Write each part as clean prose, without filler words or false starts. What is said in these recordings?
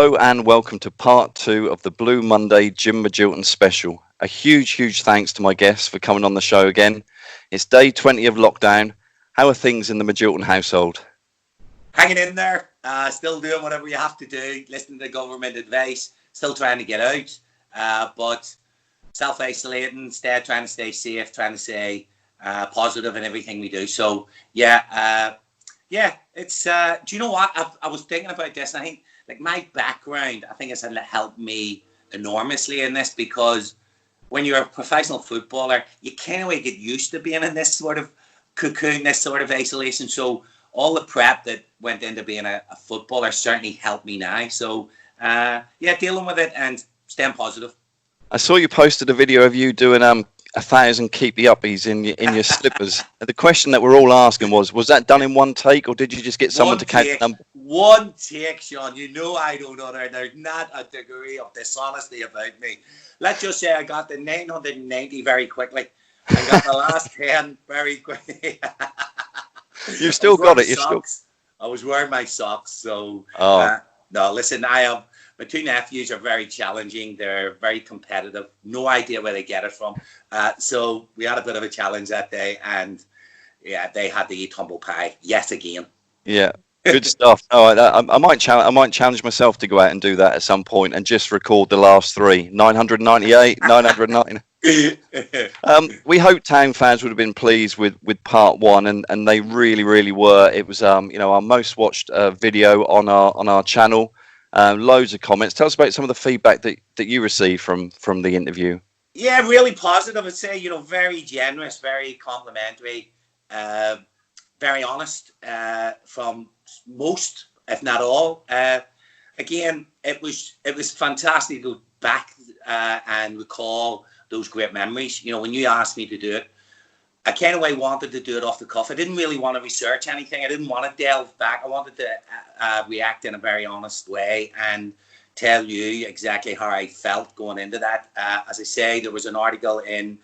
Hello and welcome to part 2 of the Blue Monday Jim Magilton special. A huge thanks to my guests for coming on the show again. It's day 20 of lockdown. How are things in the Magilton household? Hanging in there, still doing whatever you have to do, listening to government advice, still trying to get out, but self-isolating, trying to stay safe, trying to stay positive in everything we do. So, it's, do you know what? I was thinking about this, and I think, like, my background, I think has helped me enormously in this, because when you're a professional footballer, you kind of get used to being in this sort of cocoon, this sort of isolation. So all the prep that went into being a footballer certainly helped me now. So, dealing with it and staying positive. I saw you posted a video of you doing 1,000 keep the uppies in your slippers. The question that we're all asking was that done in one take, or did you just get someone to count the number? One take, Sean. You know I don't know. There's not a degree of dishonesty about me. Let's just say I got the 990 very quickly. I got the last 10 very quickly. You've still got it. I was wearing my socks. So, no, listen, my two nephews are very challenging. They're very competitive. No idea where they get it from. So we had a bit of a challenge that day, and they had to eat humble pie yet again. Yeah, good stuff. I might challenge myself to go out and do that at some point and just record the last three. 998, 909. We hope town fans would have been pleased with part 1, and they really were. It was our most watched video on our channel. Loads of comments. Tell us about some of the feedback that you received from the interview. Yeah, really positive. I'd say, very generous, very complimentary, very honest from most, if not all. Again, it was fantastic to go back and recall those great memories. When you asked me to do it, I kind of wanted to do it off the cuff. I didn't really want to research anything. I didn't want to delve back. I wanted to react in a very honest way and tell you exactly how I felt going into that. As I say, there was an article in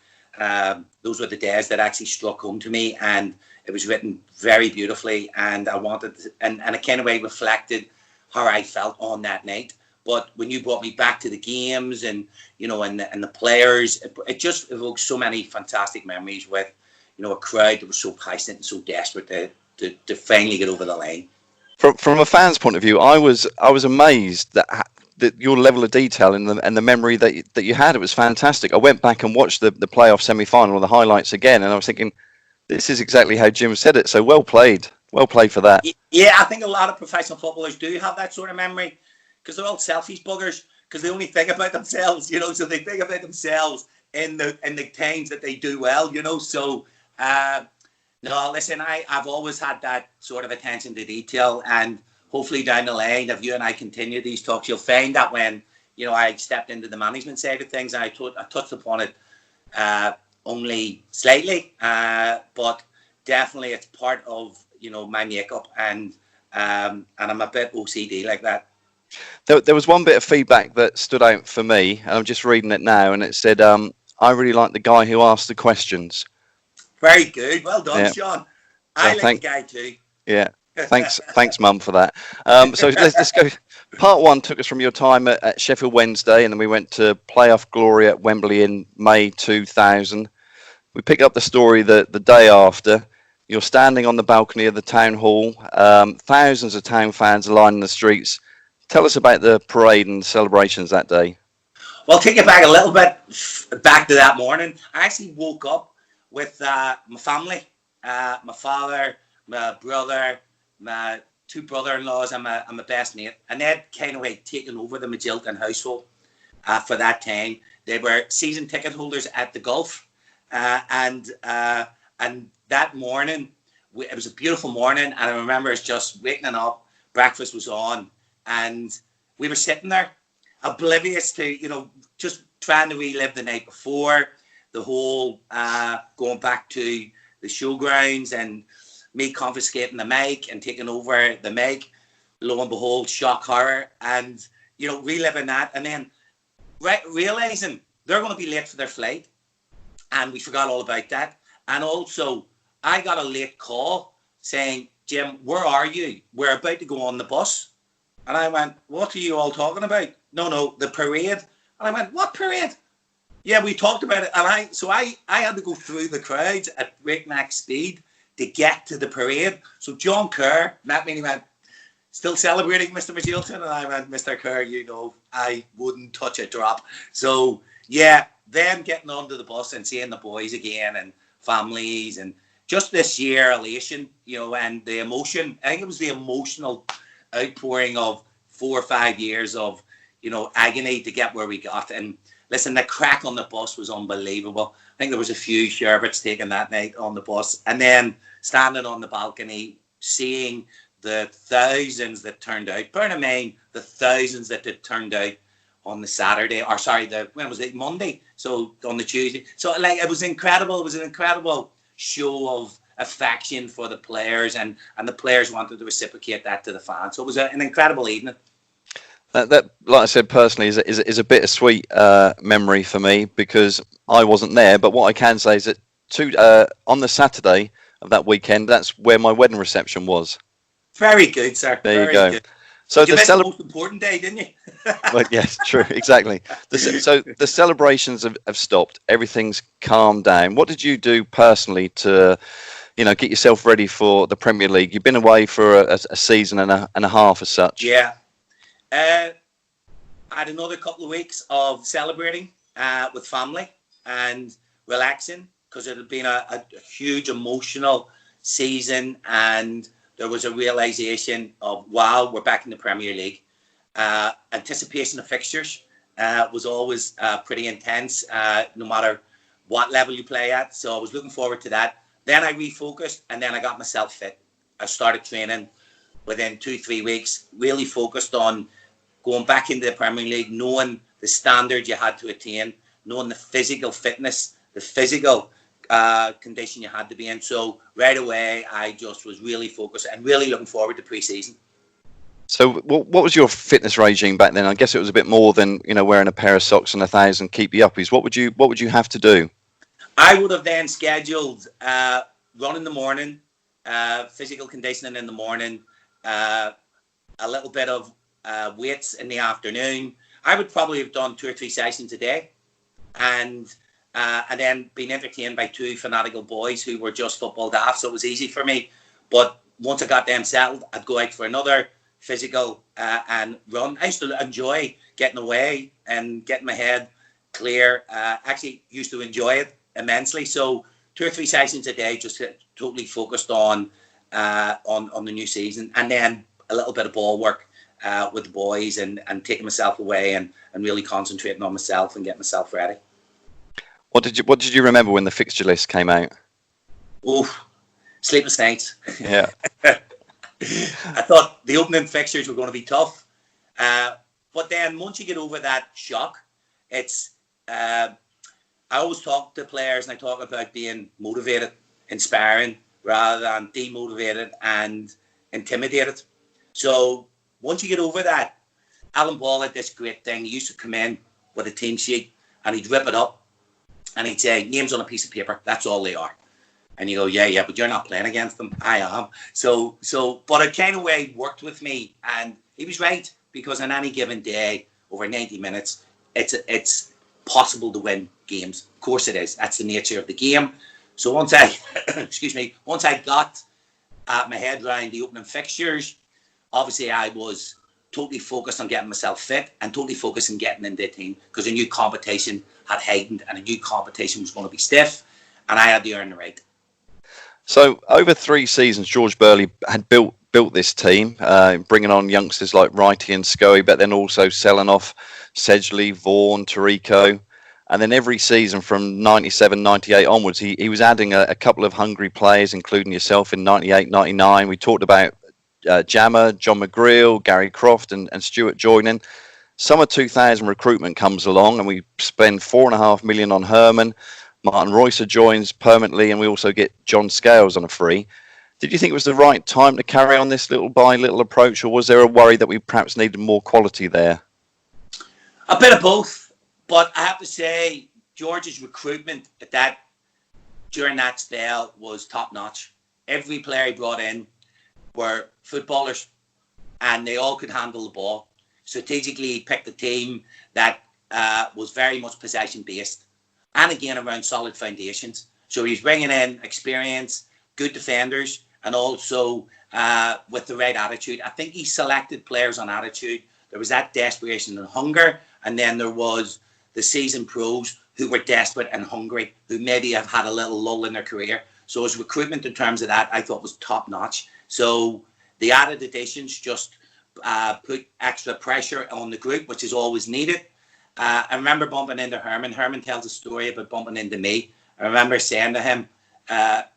Those Were the Days that actually struck home to me, and it was written very beautifully, and I wanted to, and it kind of reflected how I felt on that night. But when you brought me back to the games and and the players, it just evoked so many fantastic memories with a crowd that was so passionate and so desperate to finally get over the line. From a fan's point of view, I was amazed that your level of detail and the memory that you had. It was fantastic. I went back and watched the playoff semi-final or the highlights again, and I was thinking, this is exactly how Jim said it. So well played for that. Yeah, I think a lot of professional footballers do have that sort of memory, because they're all selfish buggers, because they only think about themselves, so they think about themselves in the times that they do well, so no, listen, I've always had that sort of attention to detail, and hopefully down the line, if you and I continue these talks, you'll find that when I stepped into the management side of things, I touched upon it only slightly, but definitely it's part of my makeup, and I'm a bit OCD like that. There was one bit of feedback that stood out for me, and I'm just reading it now, and it said, I really like the guy who asked the questions. Very good. Well done, Sean. I like the guy too. Yeah. Thanks, Mum, for that. So let's go. Part 1 took us from your time at Sheffield Wednesday, and then we went to playoff glory at Wembley in May 2000. We pick up the story the day after. You're standing on the balcony of the town hall. Thousands of town fans are lining the streets. Tell us about the parade and celebrations that day. Well, take it back a little bit, back to that morning. I actually woke up with my family, my father, my brother, my 2 brother-in-laws, and my best mate. And they'd kind of taken over the Magilton household for that time. They were season ticket holders at the Gulf. And that morning, it was a beautiful morning. And I remember us just waking up, breakfast was on, and we were sitting there, oblivious to, just trying to relive the night before, the whole going back to the showgrounds and me confiscating the mic and taking over the mic. Lo and behold, shock horror, and reliving that, and then realizing they're going to be late for their flight, and we forgot all about that. And also, I got a late call saying, Jim, where are you? We're about to go on the bus. And I went, what are you all talking about? No, the parade. And I went, what parade? Yeah, we talked about it. And I had to go through the crowds at breakneck speed to get to the parade. So John Kerr met me and he went, still celebrating, Mr. Magilton? And I went, Mr. Kerr, I wouldn't touch a drop. So, yeah, then getting onto the bus and seeing the boys again and families and just this year elation, and the emotion. I think it was the emotional outpouring of 4 or 5 years of, agony to get where we got. And listen, the crack on the bus was unbelievable. I think there was a few sherbets taken that night on the bus. And then standing on the balcony, seeing the thousands that turned out. Bear in mind, the thousands that had turned out on the Saturday, or sorry, when was it? Monday. So on the Tuesday. So it was incredible. It was an incredible show of affection for the players, and the players wanted to reciprocate that to the fans. So it was an incredible evening. That, like I said, personally, is a bittersweet memory for me because I wasn't there. But what I can say is that on the Saturday of that weekend, that's where my wedding reception was. Very good, sir. There you go. Good. So you missed the most important day, didn't you? Well, yes, true, exactly. So the celebrations have stopped. Everything's calmed down. What did you do personally to, get yourself ready for the Premier League? You've been away for a season and a half as such. Yeah. I had another couple of weeks of celebrating with family and relaxing because it had been a huge emotional season, and there was a realization of, wow, we're back in the Premier League. Anticipation of fixtures was always pretty intense, no matter what level you play at. So I was looking forward to that. Then I refocused, and then I got myself fit. I started training within 2-3 weeks, really focused on going back into the Premier League, knowing the standard you had to attain, knowing the physical fitness, the physical condition you had to be in. So right away, I just was really focused and really looking forward to pre-season. So what was your fitness regime back then? I guess it was a bit more than wearing a pair of socks and 1,000 keep you uppies. What would you have to do? I would have then scheduled run in the morning, physical conditioning in the morning, a little bit of weights in the afternoon. I would probably have done 2 or 3 sessions a day, and then been entertained by 2 fanatical boys who were just football daft, so it was easy for me. But once I got them settled, I'd go out for another physical and run. I used to enjoy getting away and getting my head clear. Actually used to enjoy it immensely. So 2 or 3 sessions a day, just totally focused on the new season, and then a little bit of ball work with the boys and taking myself away and really concentrating on myself and getting myself ready. What did you remember when the fixture list came out? Oh, sleepless nights. Yeah. I thought the opening fixtures were going to be tough, but then once you get over that shock, it's. I always talk to players and I talk about being motivated, inspiring, rather than demotivated and intimidated. So once you get over that, Alan Ball had this great thing. He used to come in with a team sheet and he'd rip it up and he'd say, names on a piece of paper, that's all they are. And you go, yeah, but you're not playing against them. I am. So, but it kind of way worked with me, and he was right, because on any given day, over 90 minutes, it's possible to win games. Of course it is. That's the nature of the game. So once I, once I got my head around the opening fixtures, obviously I was totally focused on getting myself fit and totally focused on getting into the team, because a new competition had heightened and a new competition was going to be stiff, and I had to earn the right. So over 3 seasons, George Burley had built this team, bringing on youngsters like Wrighty and Scoey, but then also selling off Sedgley, Vaughan, Tarico. And then every season from 97, 98 onwards, he was adding a couple of hungry players, including yourself in 98, 99. We talked about Jammer, John McGreal, Gary Croft and Stuart joining. Summer 2000 recruitment comes along and we spend $4.5 million on Herman. Martin Roycer joins permanently, and we also get John Scales on a free. Did you think it was the right time to carry on this little by little approach, or was there a worry that we perhaps needed more quality there? A bit of both, but I have to say George's recruitment during that spell was top notch. Every player he brought in were footballers, and they all could handle the ball. Strategically, he picked a team that was very much possession-based, and again, around solid foundations. So he's bringing in experience, good defenders, and also with the right attitude. I think he selected players on attitude. There was that desperation and hunger, and then there was the seasoned pros who were desperate and hungry, who maybe have had a little lull in their career. So his recruitment in terms of that, I thought was top-notch. So the added additions just put extra pressure on the group, which is always needed. I remember bumping into Herman. Herman tells a story about bumping into me. I remember saying to him,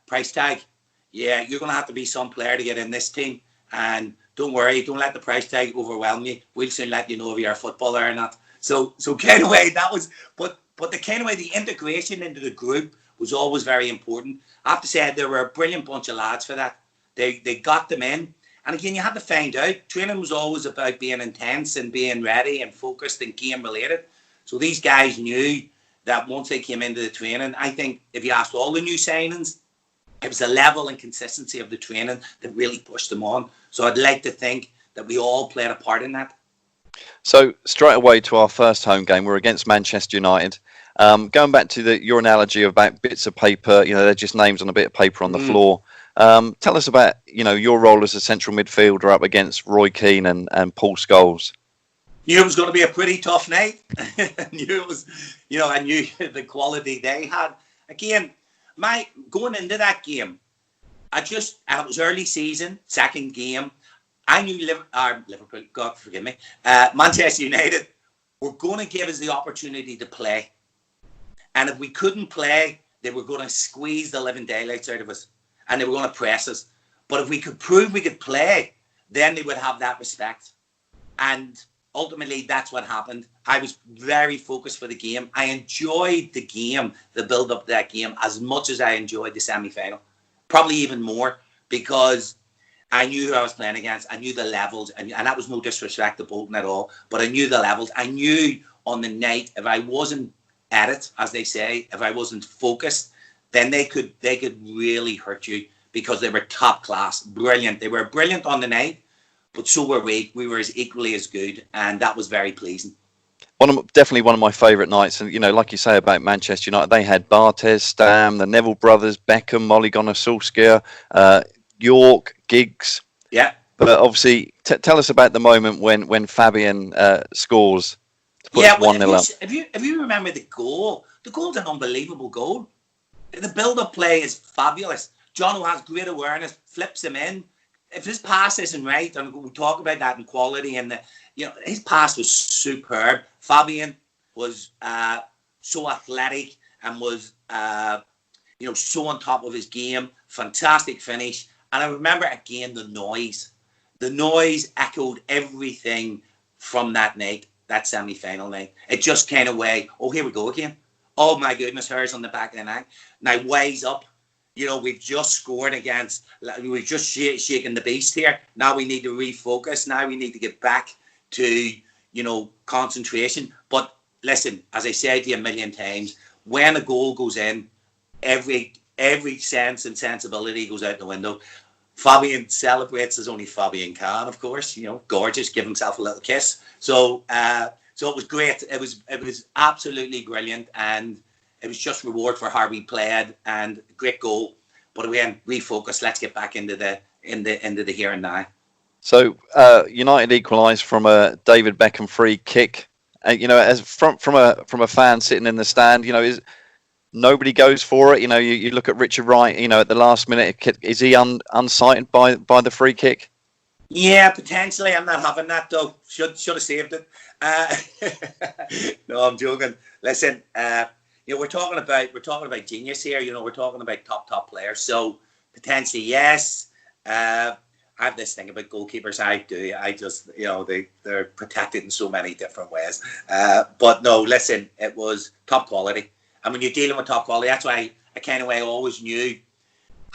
price tag, yeah, you're going to have to be some player to get in this team. And don't worry, don't let the price tag overwhelm you. We'll soon let you know if you're a footballer or not. So kind of way that was, but the kind of way the integration into the group was always very important. I have to say they were a brilliant bunch of lads for that. They got them in. And again, you had to find out. Training was always about being intense and being ready and focused and game related. So these guys knew that once they came into the training, I think if you asked all the new signings, it was the level and consistency of the training that really pushed them on. So I'd like to think that we all played a part in that. So straight away to our first home game, we're against Manchester United. Going back to your analogy about bits of paper, they're just names on a bit of paper on the floor. Tell us about, your role as a central midfielder up against Roy Keane and Paul Scholes. Knew it was going to be a pretty tough night. I knew the quality they had. Again, going into that game, it was early season, second game. I knew Liverpool, God forgive me, Manchester United were going to give us the opportunity to play. And if we couldn't play, they were going to squeeze the living daylights out of us. And they were going to press us. But if we could prove we could play, then they would have that respect. And ultimately, that's what happened. I was very focused for the game. I enjoyed the game, the build-up to that game, as much as I enjoyed the semi-final. Probably even more, because I knew who I was playing against. I knew the levels, and that was no disrespect to Bolton at all, but I knew the levels. I knew on the night, if I wasn't at it, as they say, if I wasn't focused, then they could really hurt you, because they were top class, brilliant. They were brilliant on the night, but so were we. We were as equally as good, and that was very pleasing. Definitely one of my favourite nights. And, like you say about Manchester United, they had Barthez, Stam, the Neville brothers, Beckham, Molly Gunnar Solskjaer, York, Giggs. Yeah. But obviously, tell us about the moment when Fabian scores to put 1-0 up. If you remember the goal's an unbelievable goal. The build-up play is fabulous. Jono has great awareness, flips him in. If his pass isn't right, and we'll talk about that in quality, and his pass was superb. Fabian was so athletic and was so on top of his game. Fantastic finish. And I remember again the noise. The noise echoed everything from that night, that semi-final night. It just kind of oh, here we go again. Oh my goodness, hers on the back of the neck. Now wise up. We've just scored against, we've just shaken the beast here. Now we need to refocus. Now we need to get back to, concentration. But listen, as I said to you a million times, when a goal goes in, every sense and sensibility goes out the window. Fabian celebrates as only Fabian can, of course. Gorgeous, give himself a little kiss. So it was great. It was absolutely brilliant, and it was just reward for how we played, and great goal. But again, refocus. Let's get back into the here and now. So United equalised from a David Beckham free kick. As from a fan sitting in the stand, nobody goes for it. You look at Richard Wright. At the last minute, is he unsighted by the free kick? Yeah, potentially. I'm not having that though. Should have saved it. No, I'm joking. Listen, we're talking about genius here. We're talking about top players. So potentially, yes. I have this thing about goalkeepers. I do. I just, they're protected in so many different ways. But no, listen, it was top quality. And when you're dealing with top quality, that's why I always knew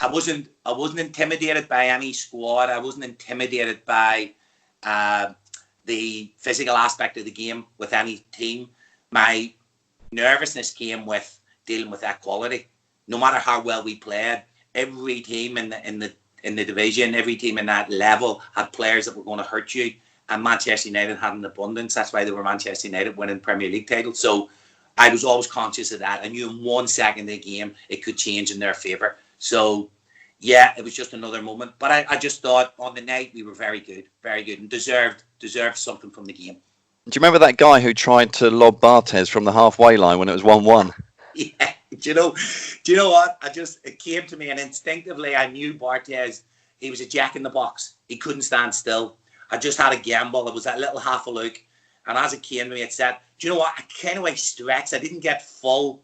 I wasn't intimidated by any squad. I wasn't intimidated by the physical aspect of the game with any team. My nervousness came with dealing with that quality. No matter how well we played, every team in in the division. Every team in that level had players that were going to hurt you, and Manchester United had an abundance. That's why they were Manchester United winning Premier League titles. So I was always conscious of that. I knew in 1 second of the game it could change in their favour. So yeah, it was just another moment. But I just thought on the night we were very good, and deserved something from the game. Do you remember that guy who tried to lob Barthez from the halfway line when it was 1-1? Yeah, do you know what? It came to me, and instinctively I knew Barthez. He was a jack in the box. He couldn't stand still. I just had a gamble. It was that little half a look, and as it came to me, it said, "Do you know what? I kind of stretched. I didn't get full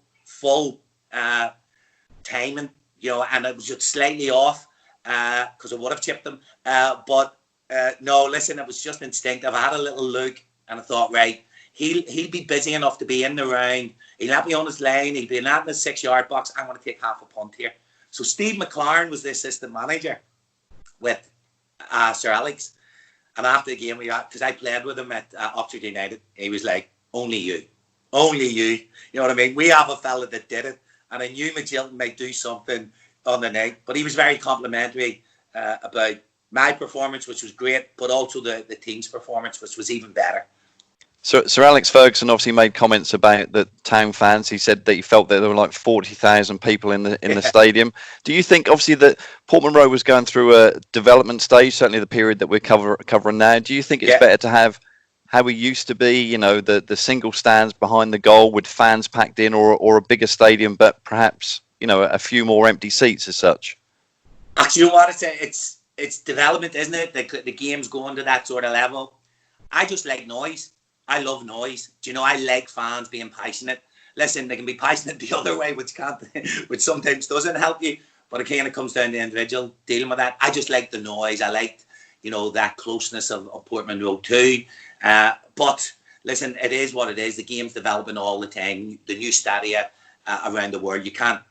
timing, and it was just slightly off because I would have chipped him. But no, listen, it was just instinctive. I had a little look, and I thought, right, he'll be busy enough to be in the round. He'll have me on his line. He'll be in the 6-yard box. I'm going to take half a punt here." So Steve McLaren was the assistant manager with Sir Alex. And after the game, because I played with him at Oxford United, he was like, only you. You know what I mean? We have a fella that did it. And I knew Magilton might do something on the night. But he was very complimentary about my performance, which was great, but also the team's performance, which was even better. Sir Alex Ferguson obviously made comments about the town fans. He said that he felt that there were like 40,000 people in the stadium. Do you think, obviously, that Portman Road was going through a development stage, certainly the period that we're covering now? Do you think it's better to have how we used to be, the single stands behind the goal with fans packed in, or a bigger stadium, but perhaps, a few more empty seats as such? Actually, you know what? It's development, isn't it? The game's going to that sort of level. I just like noise. I love noise. Do you know, I like fans being passionate. Listen, they can be passionate the other way, which sometimes doesn't help you. But it kind of comes down to the individual dealing with that. I just like the noise. I liked, that closeness of Portman Road too. But listen, it is what it is. The game's developing all the time. The new stadia around the world, you can't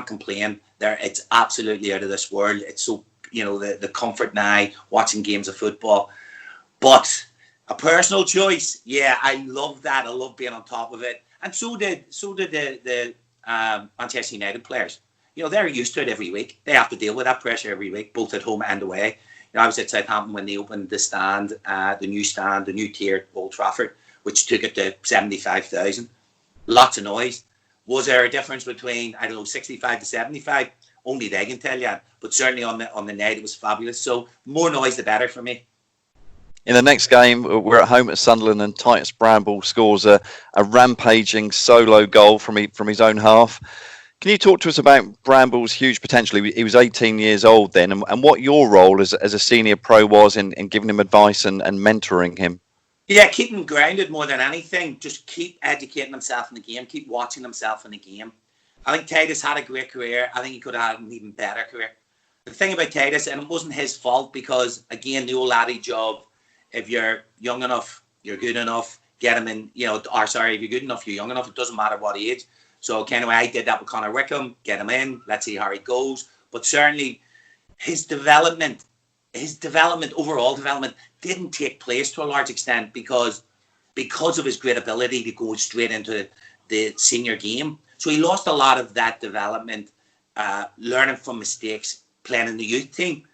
complain. It's absolutely out of this world. It's so, the comfort now watching games of football. But a personal choice, yeah, I love that. I love being on top of it, and so did the Manchester United players. They're used to it every week. They have to deal with that pressure every week, both at home and away. I was at Southampton when they opened the stand, the new tier Old Trafford, which took it to 75,000. Lots of noise. Was there a difference between 65 to 75? Only they can tell you. But certainly on the night, it was fabulous. So more noise, the better for me. In the next game, we're at home at Sunderland, and Titus Bramble scores a rampaging solo goal from his own half. Can you talk to us about Bramble's huge potential? He was 18 years old then, and what your role as a senior pro was in giving him advice and mentoring him? Yeah, keep him grounded more than anything. Just keep educating himself in the game. Keep watching himself in the game. I think Titus had a great career. I think he could have had an even better career. The thing about Titus, and it wasn't his fault, because, again, the old adage of, if you're young enough, you're good enough, get him in, if you're good enough, you're young enough, it doesn't matter what age. So kind of I did that with Conor Wickham, get him in, let's see how he goes. But certainly his overall development didn't take place to a large extent because of his great ability to go straight into the senior game. So he lost a lot of that development, learning from mistakes, playing in the youth team.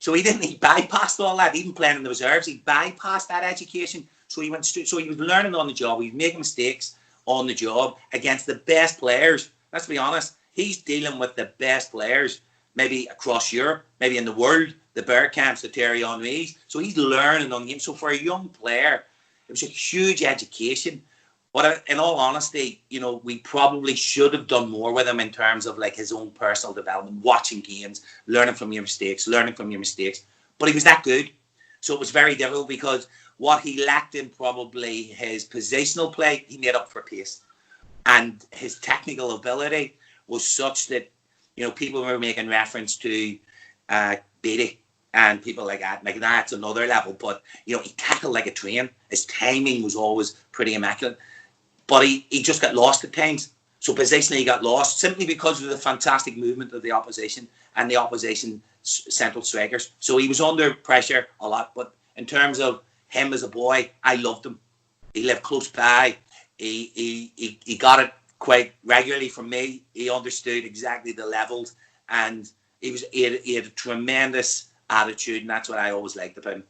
So he bypassed all that, even playing in the reserves. He bypassed that education. So he went straight. So he was learning on the job. He was making mistakes on the job against the best players. Let's be honest. He's dealing with the best players, maybe across Europe, maybe in the world, the Bergkamps, the Thierry Henrys. So he's learning on the game. So for a young player, it was a huge education. But in all honesty, we probably should have done more with him in terms of like his own personal development, watching games, learning from your mistakes. But he was that good. So it was very difficult because what he lacked in probably his positional play, he made up for pace. And his technical ability was such that, people were making reference to Beattie and people like that. Like, that's another level. But, he tackled like a train. His timing was always pretty immaculate. But he just got lost at times. So positionally, he got lost simply because of the fantastic movement of the opposition and the opposition central strikers. So he was under pressure a lot. But in terms of him as a boy, I loved him. He lived close by. He got it quite regularly from me. He understood exactly the levels. And He had a tremendous attitude, and that's what I always liked about him.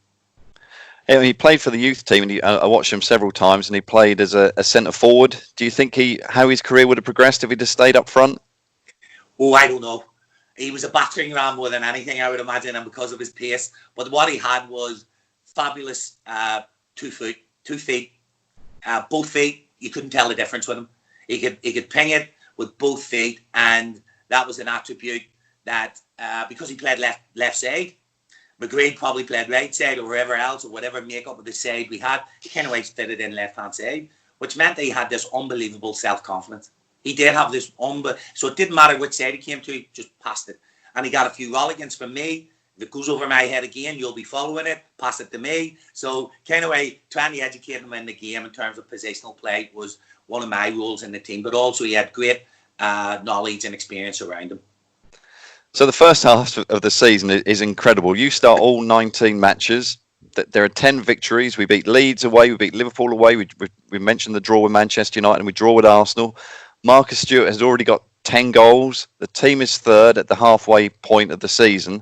Yeah, he played for the youth team, and I watched him several times, and he played as a centre forward. Do you think how his career would have progressed if he'd have stayed up front? Oh, I don't know. He was a battering ram more than anything, I would imagine, and because of his pace. But what he had was fabulous 2 feet, both feet. You couldn't tell the difference with him. He could ping it with both feet, and that was an attribute that because he played left side, McGrade probably played right side or wherever else or whatever makeup of the side we had. He kind of always fitted in left hand side, which meant that he had this unbelievable self confidence. He did have this so it didn't matter which side he came to, he just passed it. And he got a few rolligans from me. If it goes over my head again, you'll be following it. Pass it to me. So kind of way trying to educate him in the game in terms of positional play was one of my roles in the team. But also he had great knowledge and experience around him. So the first half of the season is incredible. You start all 19 matches. There are 10 victories. We beat Leeds away. We beat Liverpool away. We mentioned the draw with Manchester United, and we draw with Arsenal. Marcus Stewart has already got 10 goals. The team is third at the halfway point of the season.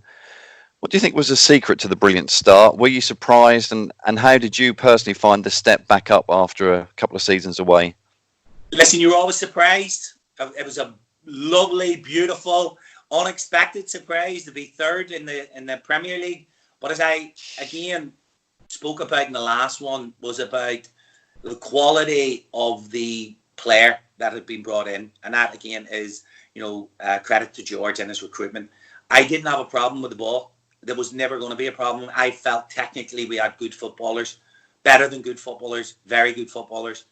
What do you think was the secret to the brilliant start? Were you surprised, and how did you personally find the step back up after a couple of seasons away? Listen, you were always surprised. It was a lovely, beautiful, unexpected surprise to be third in the Premier League. But as I again spoke about in the last one, was about the quality of the player that had been brought in, and that again is credit to George and his recruitment. I didn't have a problem with the ball. There was never going to be a problem. I felt technically we had good footballers, better than good footballers, very good footballers.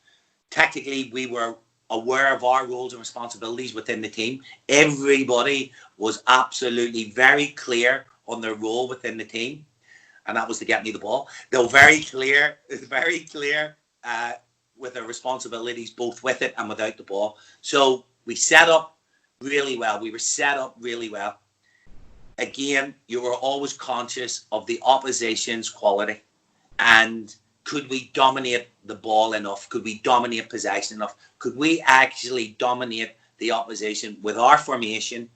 Technically, we were aware of our roles and responsibilities within the team. Everybody was absolutely very clear on their role within the team, and that was to get me the ball. They were very clear with their responsibilities, both with it and without the ball. So we set up really well. We were set up really well. Again, you were always conscious of the opposition's quality, and could we dominate the ball enough? Could we dominate possession enough? Could we actually dominate the opposition with our formation,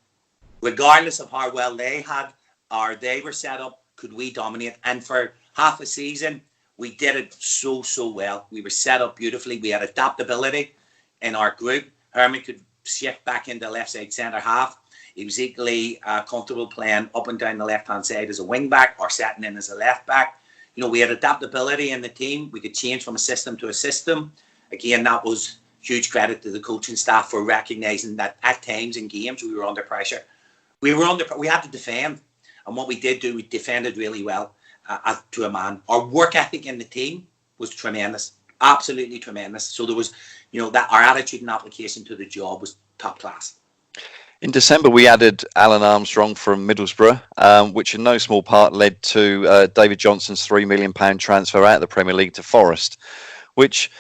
regardless of how well they had or they were set up? Could we dominate? And for half a season, we did it so well. We were set up beautifully. We had adaptability in our group. Herman could shift back into left side centre half. He was equally comfortable playing up and down the left-hand side as a wing-back or setting in as a left-back. We had adaptability in the team. We could change from a system to a system. Again, that was huge credit to the coaching staff for recognising that at times in games we were under pressure. We had to defend. And what we did do, we defended really well to a man. Our work ethic in the team was tremendous. Absolutely tremendous. So there was, that our attitude and application to the job was top class. In December, we added Alan Armstrong from Middlesbrough, which in no small part led to David Johnson's £3 million transfer out of the Premier League to Forest, which,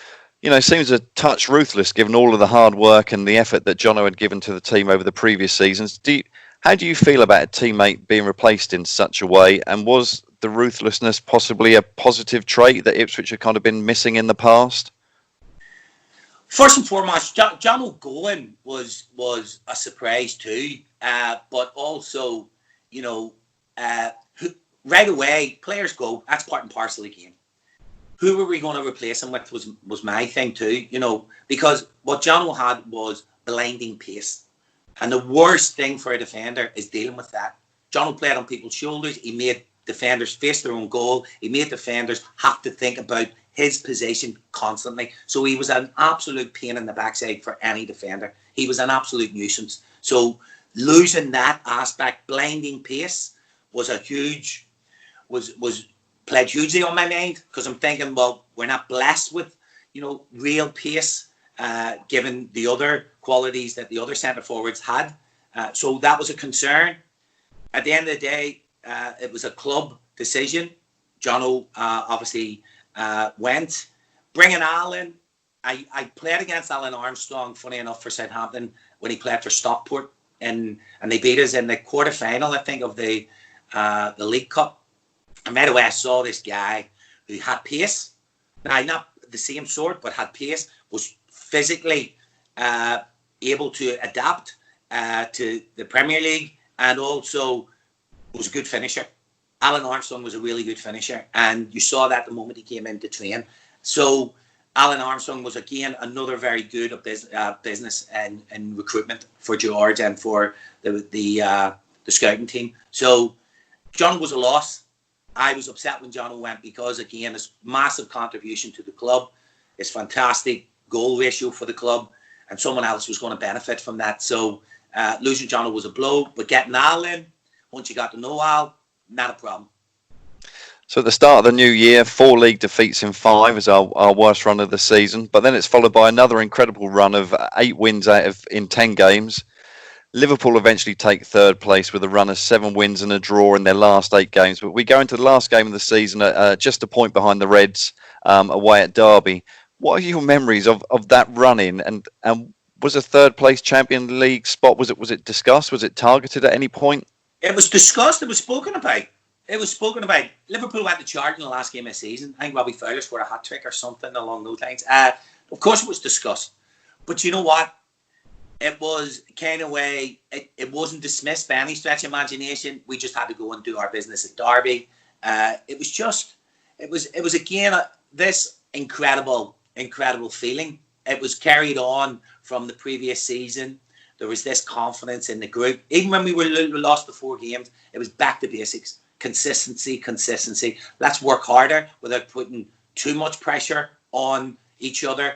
seems a touch ruthless given all of the hard work and the effort that Jono had given to the team over the previous seasons. How do you feel about a teammate being replaced in such a way? And was the ruthlessness possibly a positive trait that Ipswich had kind of been missing in the past? First and foremost, John O'Gowan was a surprise too, but also, right away, players go. That's part and parcel of the game. Who were we going to replace him with was my thing too, because what John had was blinding pace. And the worst thing for a defender is dealing with that. John played on people's shoulders. He made defenders face their own goal. He made defenders have to think about his position constantly. So he was an absolute pain in the backside for any defender. He was an absolute nuisance. So losing that aspect, blinding pace, was played hugely on my mind, because I'm thinking, well, we're not blessed with, real pace, given the other qualities that the other centre forwards had. So that was a concern. At the end of the day, it was a club decision. Jono obviously went. Bringing Alan, I played against Alan Armstrong, funny enough, for Southampton when he played for Stockport, and they beat us in the quarter-final, I think, of the League Cup. And right away I saw this guy who had pace. Now, not the same sort, but had pace, was physically able to adapt to the Premier League, and also was a good finisher. Alan Armstrong was a really good finisher, and you saw that the moment he came in to train. So Alan Armstrong was again another very good business and recruitment for George and for the scouting team. So John was a loss. I was upset when John went because again his massive contribution to the club, his fantastic goal ratio for the club, and someone else was going to benefit from that. So losing John was a blow, but getting Al in, once you got to know Al, not a problem. So at the start of the new year, 4 league defeats in 5 is our worst run of the season. But then it's followed by another incredible run of 8 wins in 10 games. Liverpool eventually take 3rd place with a run of 7 wins and a draw in their last 8 games. But we go into the last game of the season just a point behind the Reds away at Derby. What are your memories of that run-in? And was a 3rd place Champions League spot, was it discussed? Was it targeted at any point? It was discussed. It was spoken about. Liverpool went to charge in the last game of the season. I think Robbie Fowler scored a hat-trick or something along those lines. Of course it was discussed. But you know what? It was kind of way, it wasn't dismissed by any stretch of imagination. We just had to go and do our business at Derby. It was again, this incredible feeling. It was carried on from the previous season. There was this confidence in the group. Even when we lost the 4 games, it was back to basics. Consistency. Let's work harder without putting too much pressure on each other.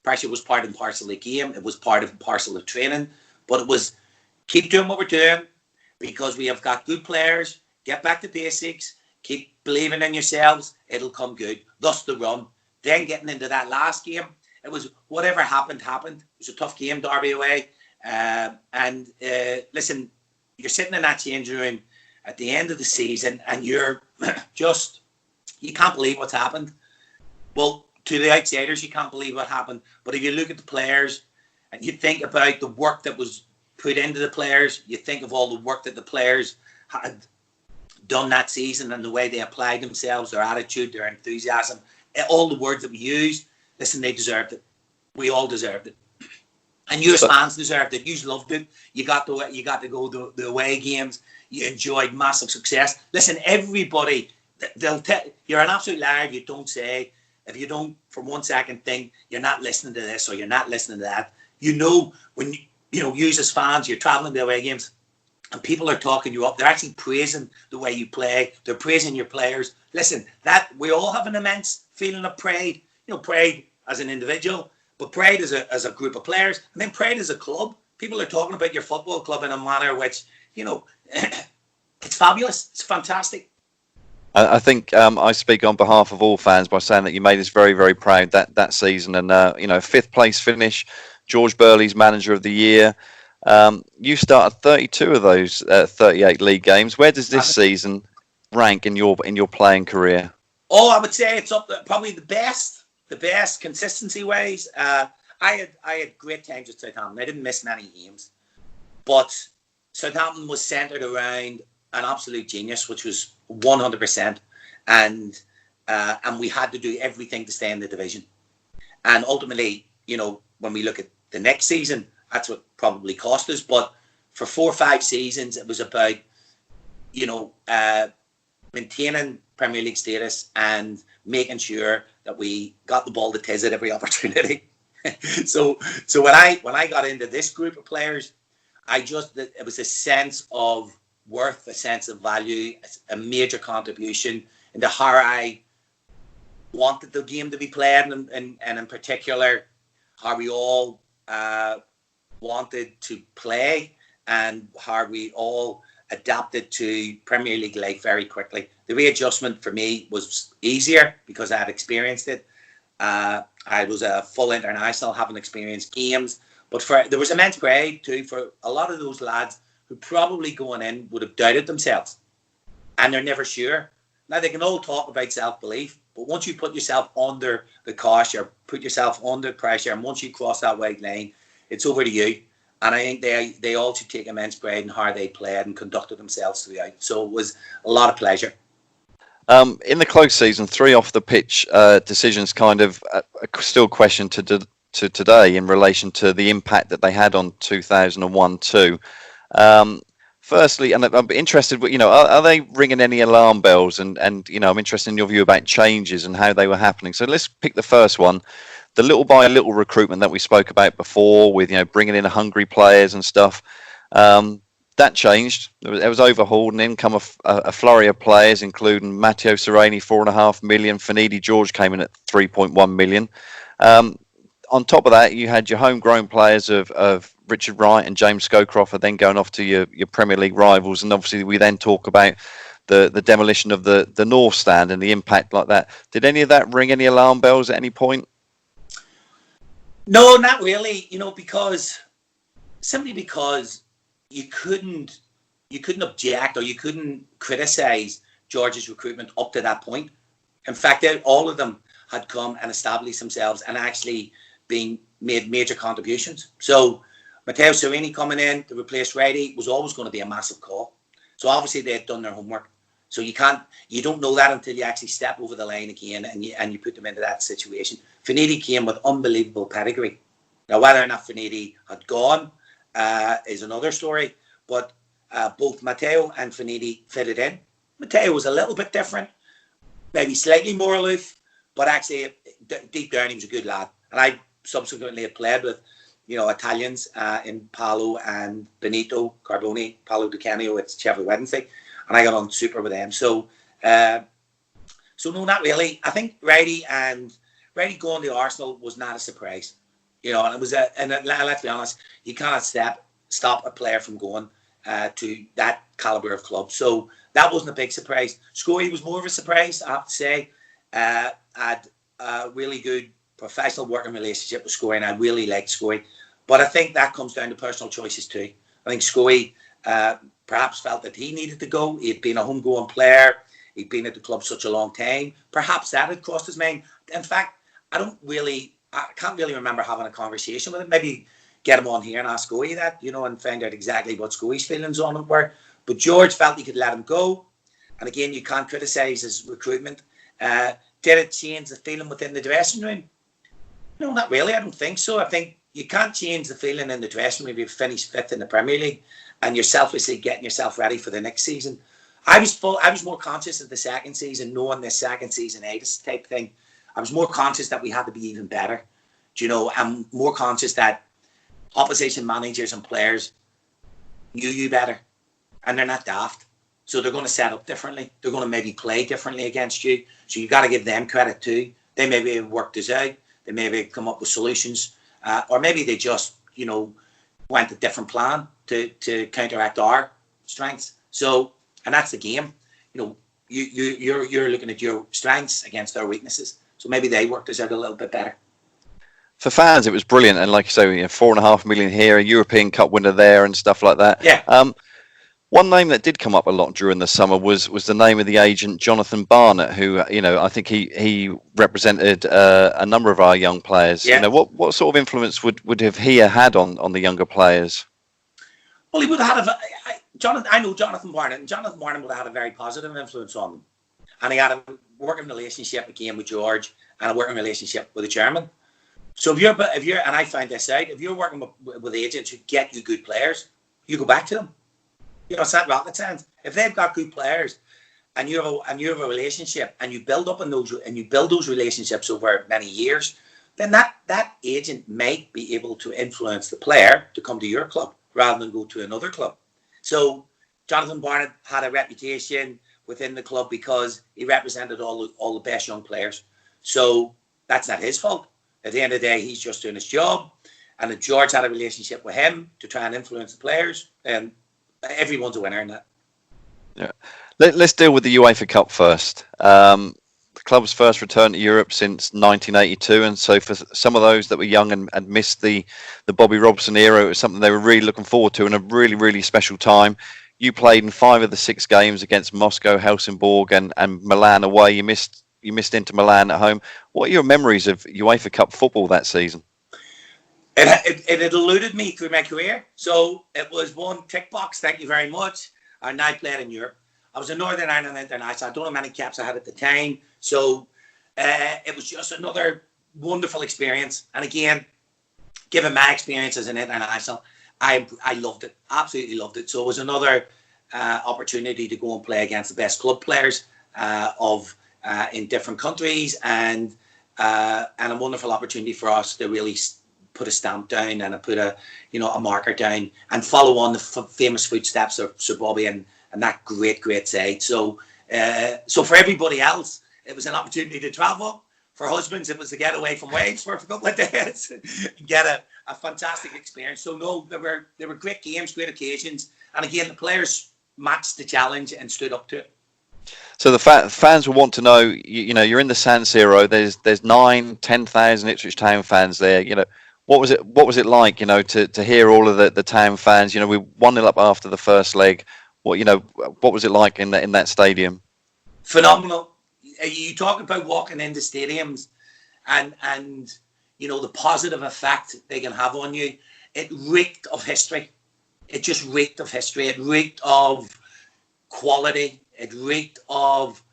Pressure was part and parcel of the game. It was part and parcel of training. But it was keep doing what we're doing because we have got good players. Get back to basics. Keep believing in yourselves. It'll come good. Thus the run. Then getting into that last game, it was whatever happened. It was a tough game, Derby away. Listen, you're sitting in that change room at the end of the season and you're you can't believe what's happened. Well, to the outsiders, you can't believe what happened. But if you look at the players and you think about the work that was put into the players, you think of all the work that the players had done that season and the way they applied themselves, their attitude, their enthusiasm, all the words that we used. Listen, they deserved it. We all deserved it. And you as fans deserved it. You loved it. You got to go to the away games. You enjoyed massive success. Listen, everybody, they'll tell you're an absolute liar if you don't say, if you don't for 1 second think you're not listening to this or you're not listening to that. You know, when you as fans, you're traveling to away games and people are talking you up. They're actually praising the way you play. They're praising your players. Listen, that we all have an immense feeling of pride. Pride as an individual, but pride as a group of players, and then pride as a club. People are talking about your football club in a manner which, it's fabulous. It's fantastic. I think I speak on behalf of all fans by saying that you made us very, very proud that season. And, 5th place finish, George Burley's manager of the year. You started 32 of those 38 league games. Where does this season rank in your playing career? Oh, I would say it's up there, probably the best consistency ways. I had great times at Southampton. I didn't miss many games, but Southampton was centred around an absolute genius, which was 100%, and we had to do everything to stay in the division. And ultimately, when we look at the next season, that's what probably cost us. But for 4 or 5 seasons, it was about maintaining Premier League status and making sure that we got the ball to Tiz at every opportunity. so when I got into this group of players, it was a sense of worth, a sense of value, a major contribution into how I wanted the game to be played, and in particular how we all wanted to play and how we all adapted to Premier League life very quickly. The readjustment for me was easier because I had experienced it. I was a full international, having experienced games, but there was immense pride too for a lot of those lads who probably going in would have doubted themselves, and they're never sure. Now they can all talk about self-belief, but once you put yourself under the cosh or put yourself under pressure, and once you cross that white line, it's over to you. And I think they all should take immense pride in how they played and conducted themselves throughout. So it was a lot of pleasure. In the close season, 3 off the pitch decisions kind of still questioned to today in relation to the impact that they had on 2001-2. Firstly, and I'm interested, are they ringing any alarm bells? And I'm interested in your view about changes and how they were happening. So let's pick the first one, the little by little recruitment that we spoke about before, with bringing in hungry players and stuff. That changed. It was overhauled, and in come a flurry of players, including Matteo Sereni, 4.5 million. Finidi George came in at 3.1 million. On top of that, you had your homegrown players of Richard Wright and James Scowcroft then going off to your Premier League rivals. And obviously, we then talk about the demolition of the North Stand and the impact like that. Did any of that ring any alarm bells at any point? No, not really. Simply because you couldn't object or you couldn't criticize George's recruitment up to that point. In fact, all of them had come and established themselves and actually made major contributions. So Matteo Sereni coming in to replace Reddy was always going to be a massive call. So obviously they had done their homework. So you don't know that until you actually step over the line again and you put them into that situation. Finidi came with unbelievable pedigree. Now, whether or not Finidi had gone is another story, but both Matteo and Finidi fitted in. Matteo was a little bit different, maybe slightly more aloof, but actually deep down he was a good lad. And I subsequently have played with Italians in Paolo and Benito Carboni, Paolo Di Canio at Sheffield Wednesday, and I got on super with them. So no, not really. I think Reddy going to Arsenal was not a surprise, and it was and let's be honest, you cannot stop a player from going to that caliber of club. So that wasn't a big surprise. Scoey was more of a surprise, I have to say. Had a really good professional working relationship with Scoey, and I really liked Scoey. But I think that comes down to personal choices too. I think Scoey perhaps felt that he needed to go. He'd been a homegrown player. He'd been at the club such a long time. Perhaps that had crossed his mind. In fact, I can't really remember having a conversation with him. Maybe get him on here and ask Scoey that, and find out exactly what Scoey's feelings on it were. But George felt he could let him go. And again, you can't criticise his recruitment. Did it change the feeling within the dressing room? No, not really. I don't think so. I think you can't change the feeling in the dressing room if you've finished fifth in the Premier League and you're selfishly getting yourself ready for the next season. I was more conscious of the second season, knowing the second season itis type thing. I was more conscious that we had to be even better. I'm more conscious that opposition managers and players knew you better, and they're not daft. So they're going to set up differently. They're going to maybe play differently against you. So you've got to give them credit too. They maybe have worked this out. They maybe have come up with solutions. Or maybe they just, went a different plan to counteract our strengths. So, and that's the game. You're looking at your strengths against their weaknesses. So maybe they worked this out a little bit better. For fans, it was brilliant. And like you say, 4.5 million here, a European Cup winner there and stuff like that. Yeah. One name that did come up a lot during the summer was the name of the agent Jonathan Barnett, who I think he represented a number of our young players. Yeah. What sort of influence would have he had on the younger players? Well, he would have had I know Jonathan Barnett, and Jonathan Barnett would have had a very positive influence on them, and he had a working relationship again with George and a working relationship with the chairman. So if you're and I find this out, if you're working with agents who get you good players, you go back to them. It's not rocket science. If they've got good players and you have a relationship and you build those relationships over many years, then that agent might be able to influence the player to come to your club rather than go to another club. So Jonathan Barnett had a reputation within the club because he represented all the best young players. So that's not his fault. At the end of the day, he's just doing his job. And if George had a relationship with him to try and influence the players, then everyone's a winner in that. Yeah, let's deal with the UEFA Cup first. The club's first return to Europe since 1982, and so for some of those that were young and missed the Bobby Robson era, it was something they were really looking forward to and a really, really special time. You played in 5 of the 6 games against Moscow, Helsingborg, and Milan away. You missed Inter Milan at home. What are your memories of UEFA Cup football that season? It had eluded me through my career. So it was one tick box, thank you very much. And I played in Europe. I was a Northern Ireland international. I don't know how many caps I had at the time. So it was just another wonderful experience. And again, given my experience as an international, I loved it, absolutely loved it. So it was another opportunity to go and play against the best club players in different countries, and a wonderful opportunity for us to really put a stamp down and put a marker down and follow on the famous footsteps of Sir Bobby and that great side. So for everybody else, it was an opportunity to travel. For husbands, it was to get away from wives for a couple of days, get a fantastic experience. So no, there were great games, great occasions, and again, the players matched the challenge and stood up to it. So the fans will want to know, you're in the San Siro. There's 9,000-10,000 Ipswich Town fans there. What was it like, to hear all of the Town fans? We 1-0 up after the first leg. What was it like in that stadium? Phenomenal. You talk about walking into stadiums and the positive effect they can have on you. It reeked of history. It just reeked of history. It reeked of quality. It reeked of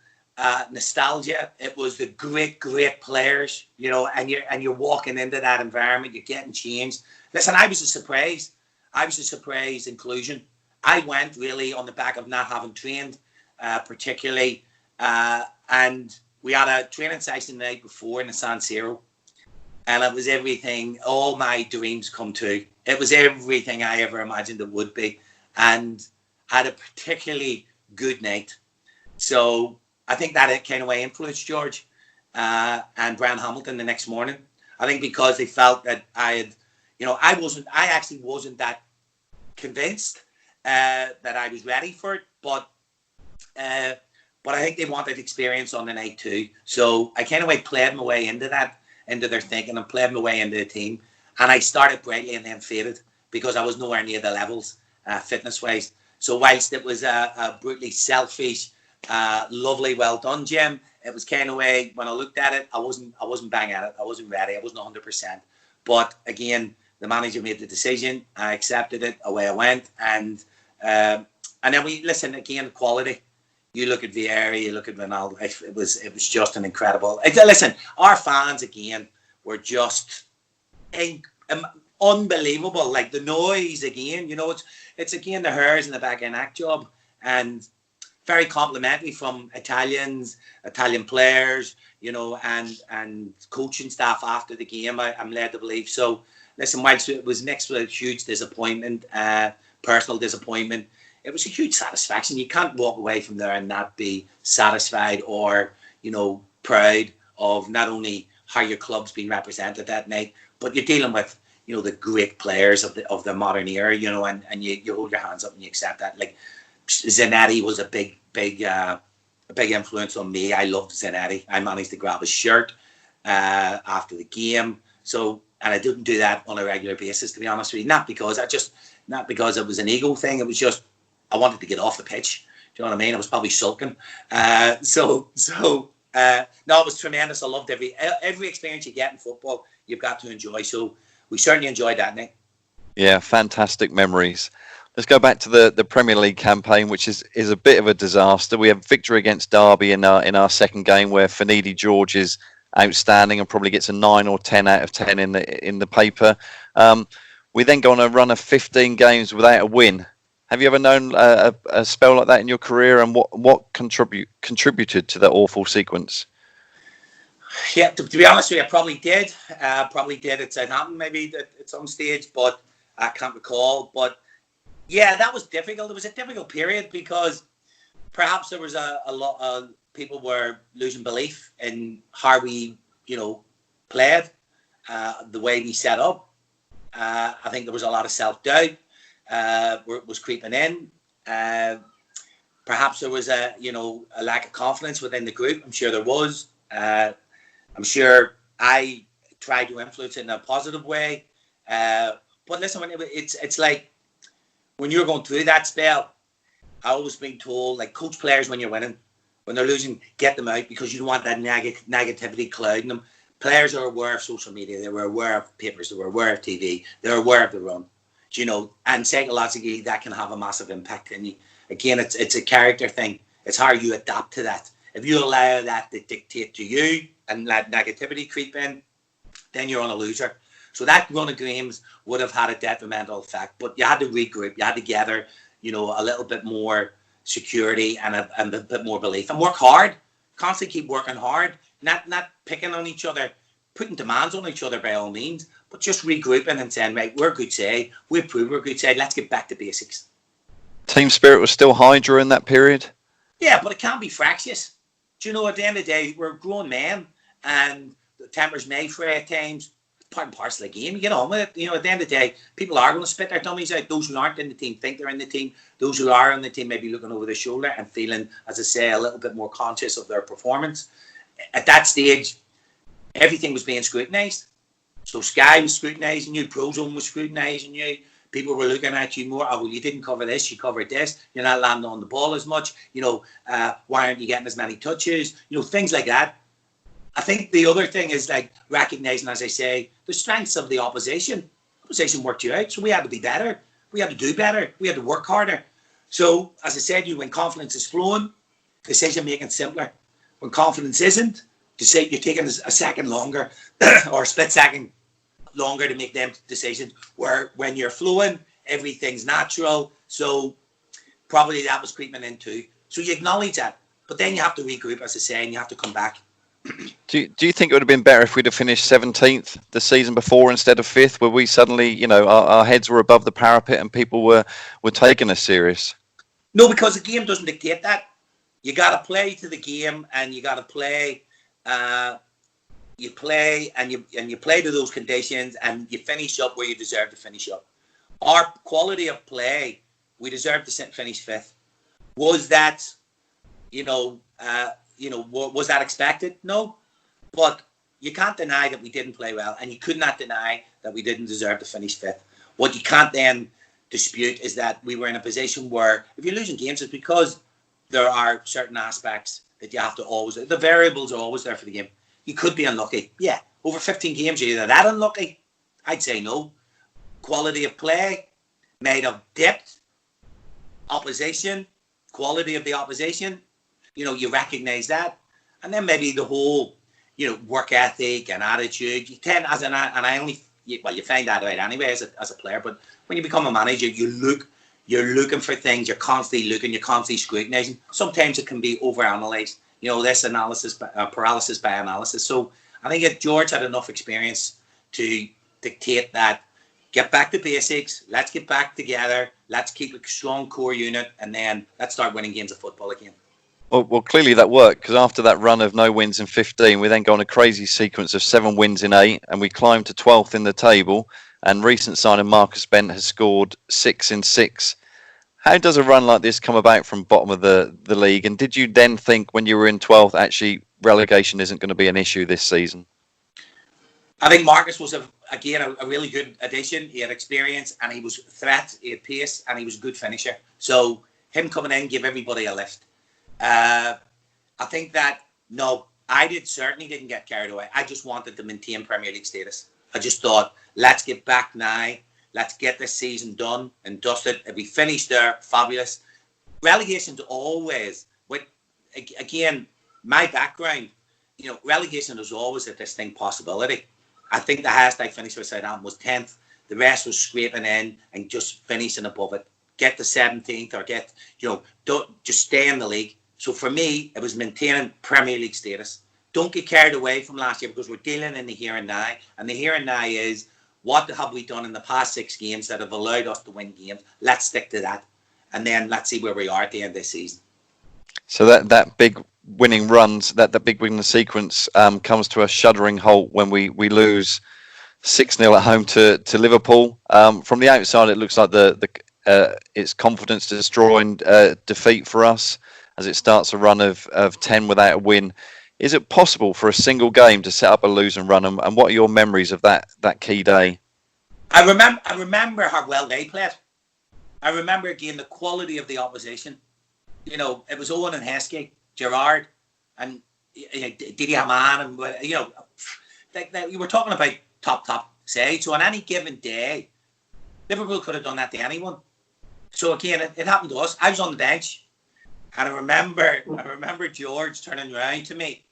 nostalgia. It was the great players, and you're walking into that environment. You're getting changed. Listen, I was a surprise inclusion. I went really on the back of not having trained, particularly, and we had a training session the night before in the San Siro, and it was everything. All my dreams come true. It was everything I ever imagined it would be, and had a particularly good night. So I think that it kind of way influenced George and Brian Hamilton the next morning. I think because they felt that I actually wasn't that convinced that I was ready for it, but I think they wanted experience on the night too. So I kind of way played my way into their thinking, and played my way into the team. And I started brightly and then faded because I was nowhere near the levels fitness wise. So whilst it was a brutally selfish, lovely, well done, Jim, it was kind of way, when I looked at it, I wasn't bang at it. I wasn't ready. I wasn't 100%. But again, the manager made the decision. I accepted it. Away I went. And then we listen again. Quality. You look at Vieira. You look at Ronaldo. It was just an incredible. Listen, our fans again were just unbelievable. Like the noise again. It's again the hairs in the back of neck job, and very complimentary from Italian players, and coaching staff after the game. I'm led to believe. So listen, whilst it was mixed with a huge disappointment, personal disappointment, it was a huge satisfaction. You can't walk away from there and not be satisfied or proud of not only how your club's been represented that night, but you're dealing with the great players of the modern era, and you hold your hands up and you accept that. Like Zanetti was a big influence on me. I loved Zanetti. I managed to grab his shirt after the game. So, and I didn't do that on a regular basis, to be honest with you. Not because it was an ego thing. It was just I wanted to get off the pitch. Do you know what I mean? I was probably sulking. No, it was tremendous. I loved every experience you get in football. You've got to enjoy. So we certainly enjoyed that night. Yeah, fantastic memories. Let's go back to the Premier League campaign, which is a bit of a disaster. We have victory against Derby in our second game, where Finidi George is outstanding and probably gets a 9 or 10 out of 10 in the paper. We then go on a run of 15 games without a win. Have you ever known a spell like that in your career, and what contributed to that awful sequence? Yeah, to be honest with you, I probably did. At Southampton maybe at some stage, but I can't recall. But yeah, that was difficult. It was a difficult period because perhaps there was a lot of people were losing belief in how we, played, the way we set up. I think there was a lot of self-doubt was creeping in. Perhaps there was a lack of confidence within the group. I'm sure there was. I'm sure I tried to influence it in a positive way. But listen, it's like when you're going through that spell, I always been told, like, coach players when you're winning. When they're losing, get them out because you don't want that negativity clouding them. Players are aware of social media. They were aware of papers. They were aware of TV. They're aware of the run. And psychologically, that can have a massive impact. And again, it's a character thing. It's how you adapt to that. If you allow that to dictate to you and let negativity creep in, then you're on a loser. So that run of games would have had a detrimental effect. But you had to regroup. You had to gather, a little bit more security and a bit more belief and work hard. Constantly keep working hard. Not picking on each other, putting demands on each other by all means, but just regrouping and saying, right, we're a good side. We prove we're a good side. Let's get back to basics. Team spirit was still high during that period? Yeah, but it can't be fractious. Do you know, at the end of the day, we're grown men and the tempers may fray at times. Part and parcel of the game. You get on with it. At the end of the day, people are going to spit their dummies out. Those who aren't in the team think they're in the team. Those who are in the team may be looking over their shoulder and feeling, as I say, a little bit more conscious of their performance. At that stage, everything was being scrutinised. So Sky was scrutinising you, Prozone was scrutinising you. People were looking at you more. Oh, well, you didn't cover this, you covered this. You're not landing on the ball as much. Why aren't you getting as many touches? Things like that. I think the other thing is like recognising, as I say, the strengths of the opposition. Opposition worked you out, so we had to be better. We had to do better. We had to work harder. So, as I said, when confidence is flowing, decision making simpler. When confidence isn't, you're taking a second longer or a split second longer to make them decisions. Where when you're flowing, everything's natural. So probably that was creeping in too. So you acknowledge that, but then you have to regroup, as I say, and you have to come back. Do you think it would have been better if we'd have finished 17th the season before instead of 5th, where we suddenly, our heads were above the parapet and people were taking us serious? No, because the game doesn't dictate that. You got to play to the game, and you got to play. You play and you play to those conditions, and you finish up where you deserve to finish up. Our quality of play, we deserve to finish 5th. Was that, was that expected? No, but you can't deny that we didn't play well, and you could not deny that we didn't deserve to finish 5th. What you can't then dispute is that we were in a position where if you're losing games, it's because there are certain aspects that you have to always, the variables are always there for the game. You could be unlucky. Yeah, over 15 games, you're either that unlucky. I'd say no. Quality of play, made of depth, opposition, quality of the opposition. You recognise that, and then maybe the whole, work ethic and attitude. You tend, you find that out anyway as a player. But when you become a manager, you're looking for things. You're constantly looking. You're constantly scrutinising. Sometimes it can be overanalyzed. This paralysis by analysis. So I think George had enough experience to dictate that. Get back to basics. Let's get back together. Let's keep a strong core unit, and then let's start winning games of football again. Well, clearly that worked, because after that run of no wins in 15, we then go on a crazy sequence of 7 wins in 8, and we climbed to 12th in the table. And recent signing Marcus Bent has scored 6 in 6. How does a run like this come about from bottom of the league? And did you then think when you were in 12th, actually relegation isn't going to be an issue this season? I think Marcus was, a really good addition. He had experience and he was threat, he had pace, and he was a good finisher. So him coming in gave everybody a lift. I think that, no, I certainly didn't get carried away. I just wanted to maintain Premier League status. I just thought, let's get back now. Let's get this season done and dusted. If we finish there, fabulous. Relegation's always, again, my background, relegation is always a distinct possibility. I think the highest I finished with Southampton was 10th. The rest was scraping in and just finishing above it. Get the 17th or don't just stay in the league. So for me, it was maintaining Premier League status. Don't get carried away from last year, because we're dealing in the here and now. And the here and now is, what have we done in the past 6 games that have allowed us to win games? Let's stick to that. And then let's see where we are at the end of this season. So that big winning runs, that big winning sequence comes to a shuddering halt when we lose 6-0 at home to Liverpool. From the outside, it looks like it's confidence destroying defeat for us as it starts a run of 10 without a win. Is it possible for a single game to set up a losing run? And what are your memories of that key day? I remember how well they played. I remember again the quality of the opposition. It was Owen and Heskey, Gerrard, and Didi Hamann, and you were talking about top side. So on any given day, Liverpool could have done that to anyone. So again, it happened to us. I was on the bench, and I remember George turning around to me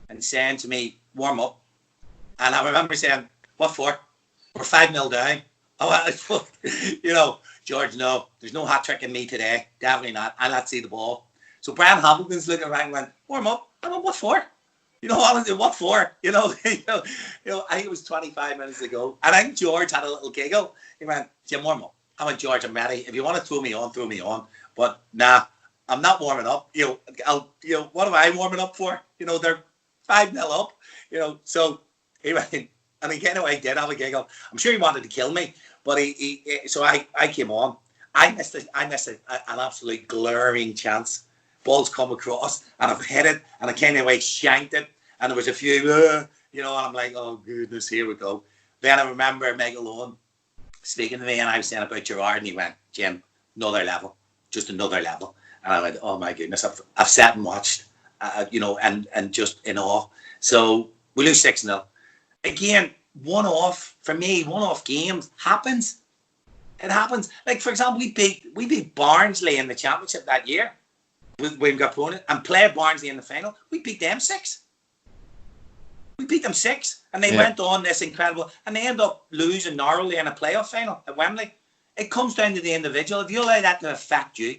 and saying to me, "Warm up." And I remember saying, "What for?" We're 5-0 down. Oh, George, no, there's no hat trick in me today. Definitely not. I'll not see the ball. So Brian Hamilton's looking around and went, warm up. I went, what for? Honestly, what for? I think it was 25 minutes ago. And I think George had a little giggle. He went, Jim, warm up. I went, George, I'm ready. If you want to throw me on. But nah, I'm not warming up. What am I warming up for? They're 5-0 up. So he went, and again, I did have a giggle. I'm sure he wanted to kill me, but so I came on. I missed an absolute glaring chance. Ball's come across, and I've hit it, and I kind of shanked it, and there was a few, and I'm like, oh goodness, here we go. Then I remember Magilton speaking to me, and I was saying about Gerard, and he went, Jim, another level, just another level. And I went, oh my goodness, I've sat and watched, and just in awe. So we lose 6-0. Again, one-off games happens. It happens. Like, for example, we beat Barnsley in the championship that year. We got opponent and played Barnsley in the final. We beat them 6. We beat them 6, and they went on this incredible, and they end up losing narrowly in a playoff final at Wembley. It comes down to the individual. If you allow that to affect you,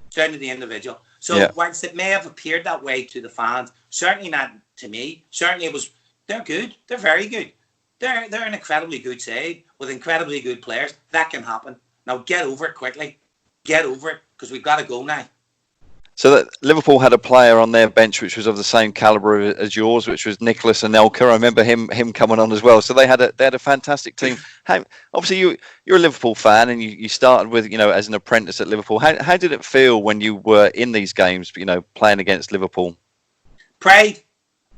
it's down to the individual. So whilst it may have appeared that way to the fans, certainly not to me. Certainly it was. They're good. They're very good. They're an incredibly good side with incredibly good players. That can happen. Now get over it quickly. Get over it, because we've got to go now. So that Liverpool had a player on their bench which was of the same calibre as yours, which was Nicholas Anelka. I remember him coming on as well. So they had a fantastic team. Obviously you're a Liverpool fan, and you started with as an apprentice at Liverpool. How did it feel when you were in these games, playing against Liverpool? Pride,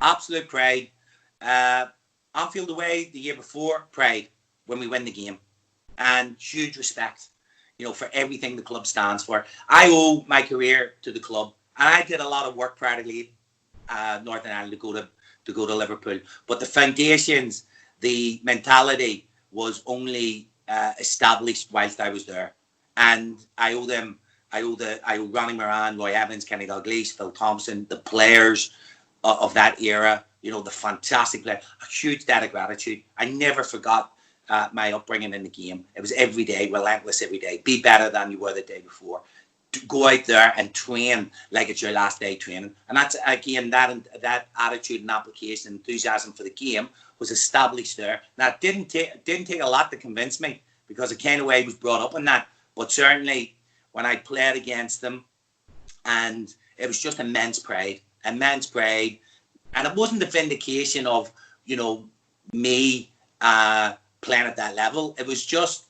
absolute pride. Anfield away the year before, pride when we win the game, and huge respect. For everything the club stands for. I owe my career to the club, and I did a lot of work prior to leave Northern Ireland to go to Liverpool. But the foundations, the mentality was only established whilst I was there, and I owe them. I owe Ronnie Moran, Roy Evans, Kenny Dalglish, Phil Thompson, the players of that era. The fantastic players. A huge debt of gratitude. I never forgot my upbringing in the game. It was every day, relentless every day. Be better than you were the day before. Go out there and train like it's your last day training. And that's, again, that attitude and application and enthusiasm for the game was established there. Now, it didn't take a lot to convince me, because the kind of way I was brought up in that. But certainly, when I played against them, and it was just immense pride. And it wasn't a vindication of, me playing at that level. It was just,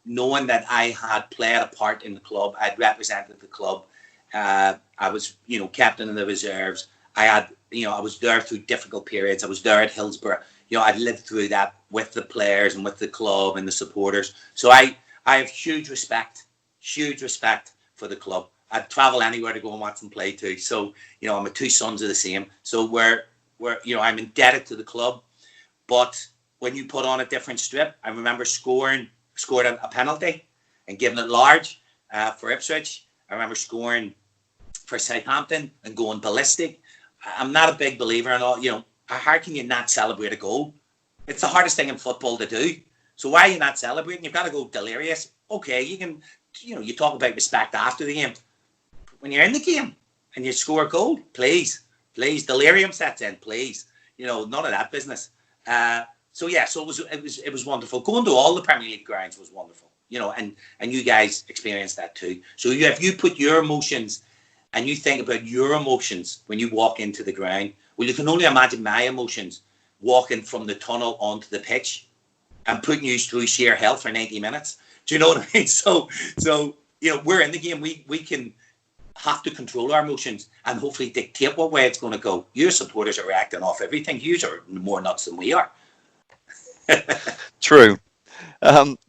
knowing that I had played a part in the club. I'd represented the club. I was, captain of the reserves. I was there through difficult periods. I was there at Hillsborough. I'd lived through that with the players and with the club and the supporters. So I have huge respect for the club. I'd travel anywhere to go and watch them play too. So, my two sons are the same. So we're I'm indebted to the club. But when you put on a different strip, I remember scored a penalty and giving it large for Ipswich. I remember scoring for Southampton and going ballistic. I'm not a big believer in all, how can you not celebrate a goal? It's the hardest thing in football to do. So why are you not celebrating? You've got to go delirious. Okay, you can, you talk about respect after the game. When you're in the game and you score a goal, please, delirium sets in, please. None of that business. So it was wonderful. Going to all the Premier League grounds was wonderful, and you guys experienced that too. So if you put your emotions and you think about your emotions when you walk into the ground, well, you can only imagine my emotions walking from the tunnel onto the pitch and putting you through sheer hell for 90 minutes. Do you know what I mean? So we're in the game. We can have to control our emotions and hopefully dictate what way it's going to go. Your supporters are reacting off everything. You are more nuts than we are. True.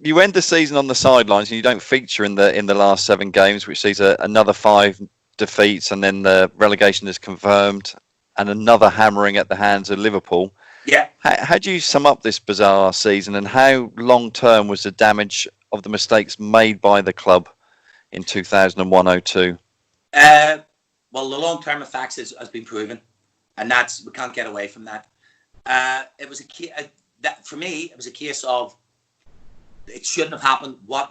You end the season on the sidelines and you don't feature in the last 7 games, which sees another 5 defeats, and then the relegation is confirmed and another hammering at the hands of Liverpool. Yeah. How do you sum up this bizarre season, and how long term was the damage of the mistakes made by the club in 2001-02? Well, the long term effects has been proven, and we can't get away from that. It was that for me, it was a case of it shouldn't have happened. What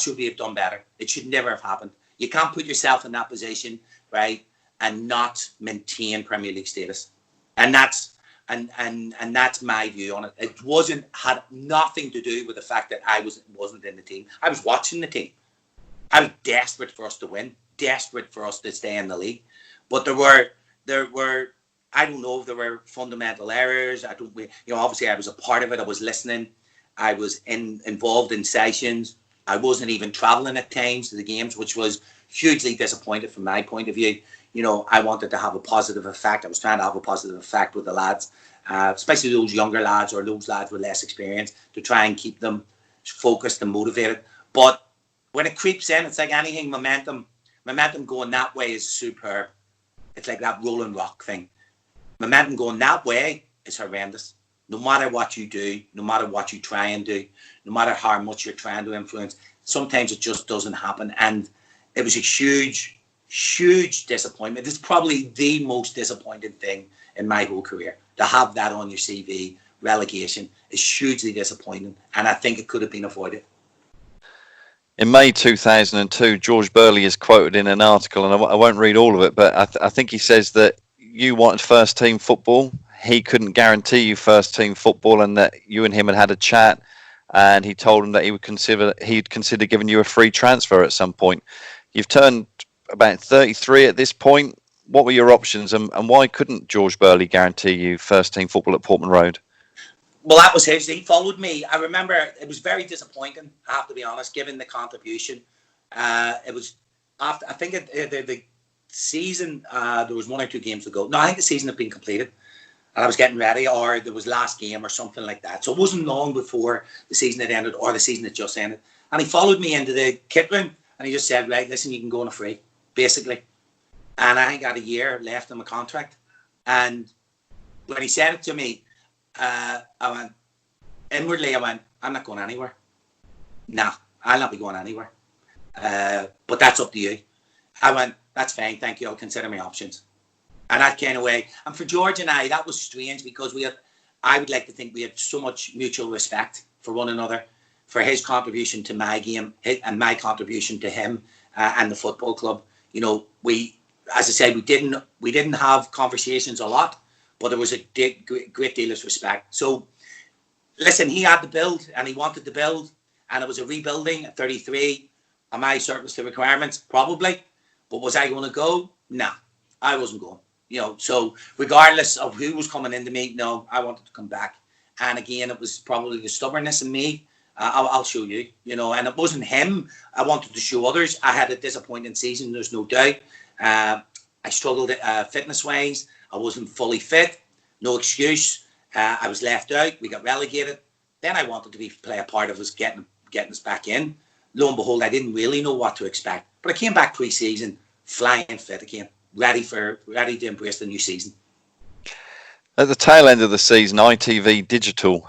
should we have done better? It should never have happened. You can't put yourself in that position, right, and not maintain Premier League status. And that's that's my view on it. It had nothing to do with the fact that I wasn't in the team. I was watching the team. I was desperate for us to win, desperate for us to stay in the league. But there were I don't know if there were fundamental errors. Obviously I was a part of it. I was listening. I was involved in sessions. I wasn't even traveling at times to the games, which was hugely disappointed from my point of view. I wanted to have a positive effect. I was trying to have a positive effect with the lads, especially those younger lads or those lads with less experience, to try and keep them focused and motivated. But when it creeps in, it's like anything, momentum going that way is superb. It's like that rolling rock thing. Momentum going that way is horrendous. No matter what you do, no matter what you try and do, no matter how much you're trying to influence, sometimes it just doesn't happen. And it was a huge, huge disappointment. It's probably the most disappointing thing in my whole career. To have that on your CV, relegation, is hugely disappointing. And I think it could have been avoided. In May 2002, George Burley is quoted in an article, and I won't read all of it, but I think he says that you wanted first team football. He couldn't guarantee you first team football, and that you and him had a chat, and he told him that he'd consider giving you a free transfer at some point. You've turned about 33 at this point. What were your options, and why couldn't George Burley guarantee you first team football at Portman Road? Well, that was his. He followed me. I remember it was very disappointing, I have to be honest, given the contribution. It was after, I think the season, there was 1 or 2 games to go. No, I think the season had been completed. And I was getting ready, or there was last game or something like that. So it wasn't long before the season had ended or the season had just ended. And he followed me into the kit room and he just said, right, listen, you can go on a free, basically. And I think I had a year left in my contract. And when he said it to me, inwardly I went, I'm not going anywhere. Nah, I'll not be going anywhere. But that's up to you. I went, that's fine, thank you, I'll consider my options. And that kind of way. And for George and I, that was strange because I would like to think we had so much mutual respect for one another, for his contribution to my game and my contribution to him and the football club. We, as I said, we didn't have conversations a lot, but there was a great deal of respect. So, listen, he had to build and he wanted to build, and it was a rebuilding at 33. Am I surplus to requirements? Probably. But was I going to go? No, I wasn't going. So regardless of who was coming into me, no, I wanted to come back. And again, it was probably the stubbornness in me. I'll show you, and it wasn't him. I wanted to show others. I had a disappointing season, there's no doubt. I struggled fitness-wise. I wasn't fully fit. No excuse. I was left out. We got relegated. Then I wanted to play a part of us getting us back in. Lo and behold, I didn't really know what to expect. But I came back pre-season, flying fit again, ready to embrace the new season. At the tail end of the season, ITV Digital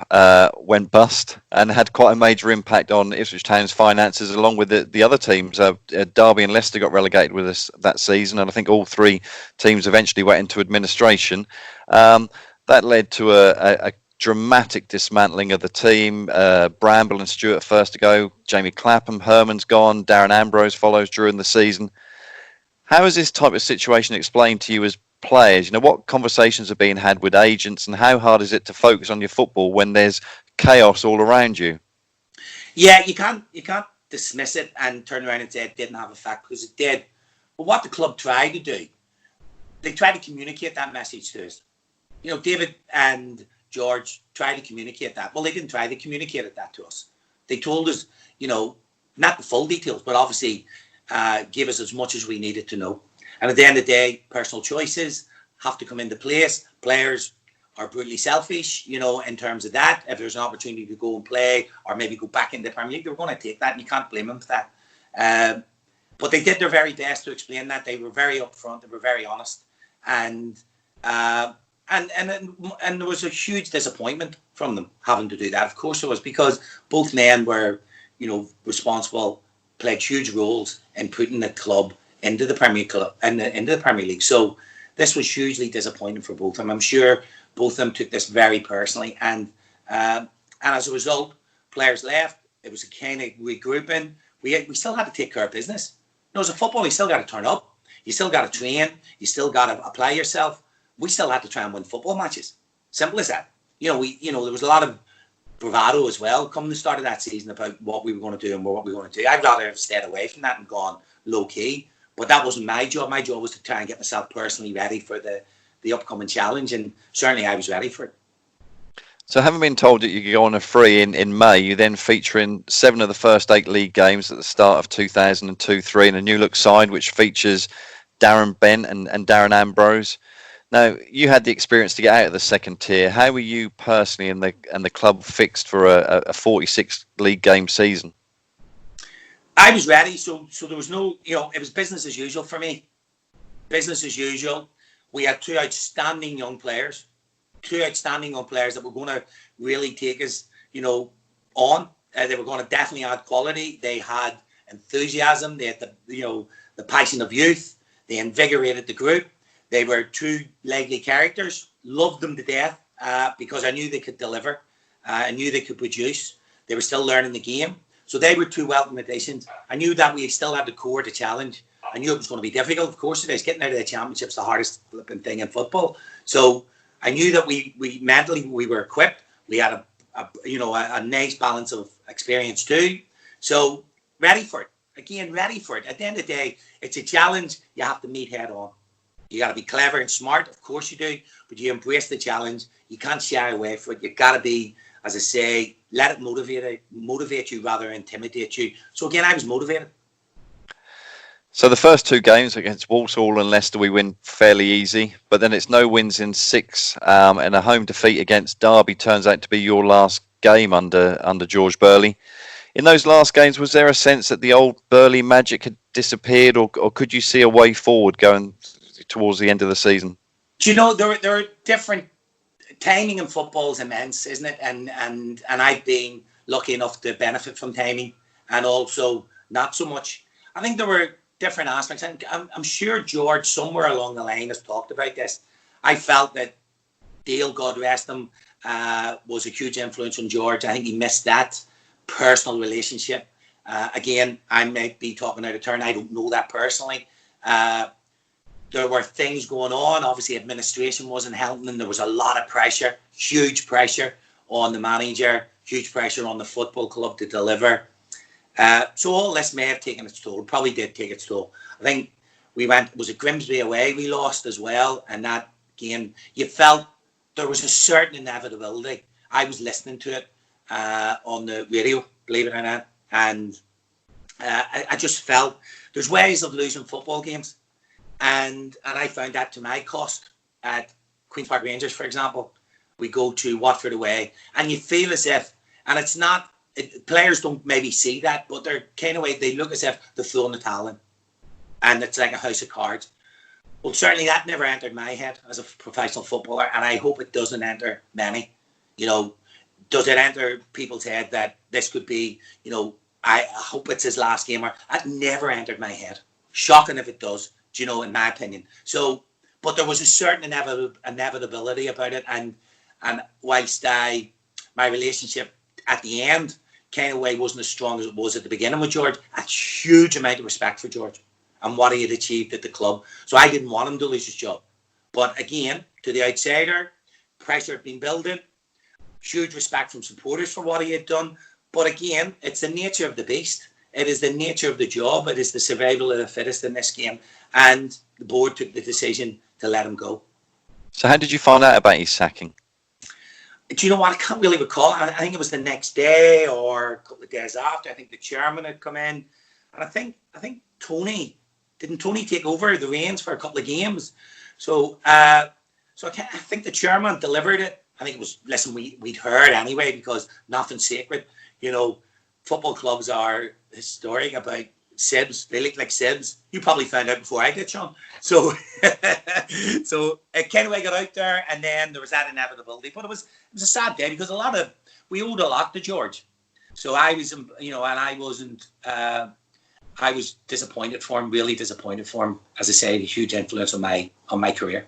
went bust and had quite a major impact on Ipswich Town's finances, along with the other teams. Derby and Leicester got relegated with us that season, and I think all 3 teams eventually went into administration. That led to a dramatic dismantling of the team. Bramble and Stewart first to go. Jamie Clapham, Herman's gone. Darren Ambrose follows during the season. How is this type of situation explained to you as players? What conversations are being had with agents, and how hard is it to focus on your football when there's chaos all around you? Yeah, you can't dismiss it and turn around and say it didn't have effect, because it did. But what the club tried to do, they tried to communicate that message to us. David and George tried to communicate that. Well, they didn't try. They communicated that to us. They told us, not the full details, but obviously gave us as much as we needed to know. And at the end of the day, personal choices have to come into place. Players are brutally selfish, in terms of that. If there's an opportunity to go and play or maybe go back into the Premier League, they're going to take that, and you can't blame them for that. But they did their very best to explain that. They were very upfront. They were very honest. And there was a huge disappointment from them having to do that. Of course there was, because both men were, responsible, played huge roles in putting the club into the Premier League. So this was hugely disappointing for both of them. I'm sure both of them took this very personally, and as a result, players left. It was a kind of regrouping. We still had to take care of business. As a football, you still got to turn up. You still got to train. You still got to apply yourself. We still had to try and win football matches. Simple as that. There was a lot of bravado as well come the start of that season about what we were going to do and what we were going to do. I'd rather have stayed away from that and gone low key. But that wasn't my job. My job was to try and get myself personally ready for the upcoming challenge, and certainly I was ready for it. So having been told that you could go on a free in May, you then feature in 7 of the first 8 league games at the start of 2002-03 in a new look side which features Darren Bent and Darren Ambrose. Now, you had the experience to get out of the second tier. How were you personally and the club fixed for a 46 league game season? I was ready, so there was no, it was business as usual for me. Business as usual. We had two outstanding young players that were going to really take us, on. They were going to definitely add quality. They had enthusiasm. They had the passion of youth. They invigorated the group. They were two lively characters. Loved them to death because I knew they could deliver. I knew they could produce. They were still learning the game. So they were two welcome additions. I knew that we still had the core to challenge. I knew it was going to be difficult. Of course it is. Getting out of the championship's the hardest flipping thing in football. So I knew that we mentally we were equipped. We had a nice balance of experience too. So ready for it. Again, ready for it. At the end of the day, it's a challenge you have to meet head on. You got to be clever and smart. Of course you do. But you embrace the challenge. You can't shy away from it. You got to be, as I say, let it motivate you rather than intimidate you. So again, I was motivated. So the first 2 games against Walsall and Leicester we win fairly easy, but then it's no wins in 6, and a home defeat against Derby turns out to be your last game under George Burley. In those last games, was there a sense that the old Burley magic had disappeared, or could you see a way forward going towards the end of the season? Do you know there are different timing in football is immense, isn't it? And I've been lucky enough to benefit from timing, and also not so much. I think there were different aspects, and I'm sure George somewhere along the line has talked about this. I felt that Dale, God rest him, was a huge influence on George. I think he missed that personal relationship. Again, I might be talking out of turn. I don't know that personally. There were things going on. Obviously, administration wasn't helping, and there was a lot of pressure, huge pressure on the manager, huge pressure on the football club to deliver. So all this may have taken its toll. Probably did take its toll. I think was it Grimsby away we lost as well, and that game, you felt there was a certain inevitability. I was listening to it on the radio, believe it or not, and I just felt there's ways of losing football games, and I found that to my cost. At Queen's Park Rangers, for example, we go to Watford away, and you feel as if, and it's not, players don't maybe see that, but they're kind of way, they look as if they're throwing the towel in, and it's like a house of cards. Well, certainly that never entered my head as a professional footballer, and I hope it doesn't enter many. Does it enter people's head that this could be, I hope it's his last game? Or that never entered my head. Shocking if it does, in my opinion. So, but there was a certain inevitability about it, and whilst my relationship at the end kind of way wasn't as strong as it was at the beginning with George, a huge amount of respect for George and what he had achieved at the club. So I didn't want him to lose his job. But again, to the outsider, pressure had been building, huge respect from supporters for what he had done. But again, it's the nature of the beast. It is the nature of the job. It is the survival of the fittest in this game. And the board took the decision to let him go. So how did you find out about his sacking? Do you know what? I can't really recall. I think it was the next day or a couple of days after. I think the chairman had come in. And I think Tony, didn't Tony take over the reins for a couple of games? So I think the chairman delivered it. I think it was, listen, we'd heard anyway, because nothing's sacred. Football clubs are historic about sibs. They look like sibs. You probably found out before I did, Sean. So it kind of got out there, and then there was that inevitability. But it was a sad day, because we owed a lot to George. So I was, and I wasn't I was disappointed for him, really disappointed for him. As I say, a huge influence on my career.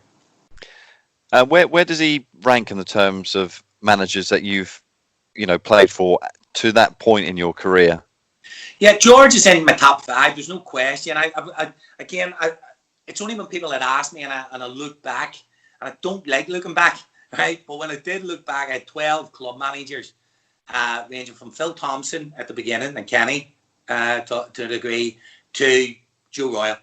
Where does he rank in the terms of managers that you've played for to that point in your career? Yeah, George is in my top 5. There's no question. It's only when people had asked me and I look back, and I don't like looking back, right? But when I did look back, I had 12 club managers, ranging from Phil Thompson at the beginning and Kenny to a degree to Joe Royal.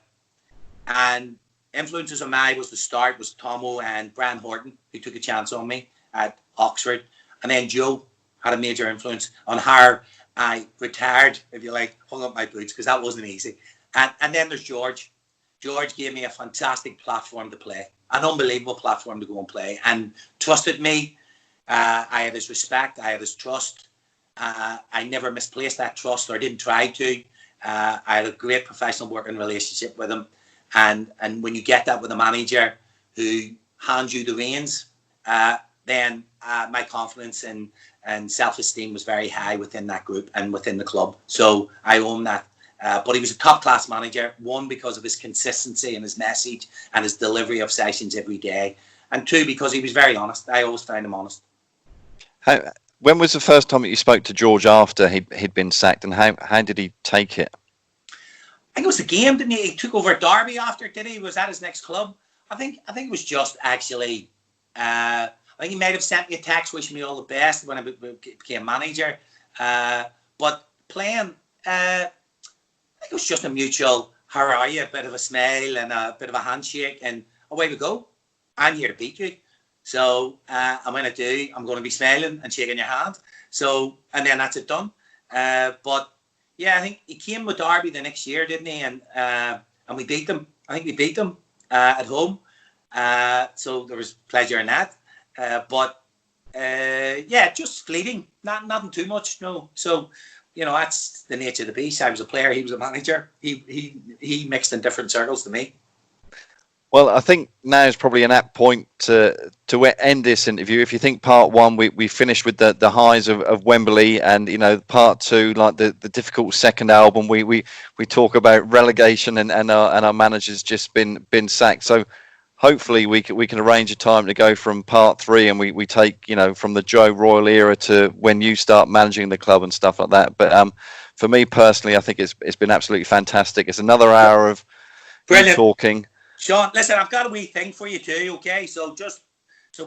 And influences on me was Tomo and Brian Horton, who took a chance on me at Oxford. And then Joe had a major influence on how I retired, if you like, hung up my boots, because that wasn't easy. And then there's George. George gave me a fantastic platform to play, an unbelievable platform to go and play, and trusted me. I had his respect. I had his trust. I never misplaced that trust, or didn't try to. I had a great professional working relationship with him. And when you get that with a manager who hands you the reins, then my confidence and self-esteem was very high within that group and within the club. So I own that. But he was a top-class manager, one, because of his consistency and his message and his delivery of sessions every day, and two, because he was very honest. I always found him honest. When was the first time that you spoke to George after he'd been sacked, and how did he take it? I think it was the game, didn't he? He took over Derby after, did he? Was at his next club. I think it was just actually... I think he might have sent me a text wishing me all the best when I became manager. But playing... I think it was just a mutual, how are you? A bit of a smile and a bit of a handshake, and away we go. I'm here to beat you. So, and when I do, I'm going to be smiling and shaking your hand. So, and then that's it done. But yeah, I think he came with Derby the next year, didn't he? And we beat them. I think we beat them at home. So there was pleasure in that. But yeah, just fleeting. Nothing too much, no. So, that's the nature of the beast. I was a player, he was a manager. He mixed in different circles to me. Well, I think now is probably an apt point to end this interview. If you think part one, we finished with the highs of Wembley, and part two, like the difficult second album, we talk about relegation and our manager's just been sacked. So hopefully we can arrange a time to go from part three, and we take from the Joe Royal era to when you start managing the club and stuff like that. But for me personally, I think it's been absolutely fantastic. It's another hour of brilliant talking. Sean, listen, I've got a wee thing for you too, okay? So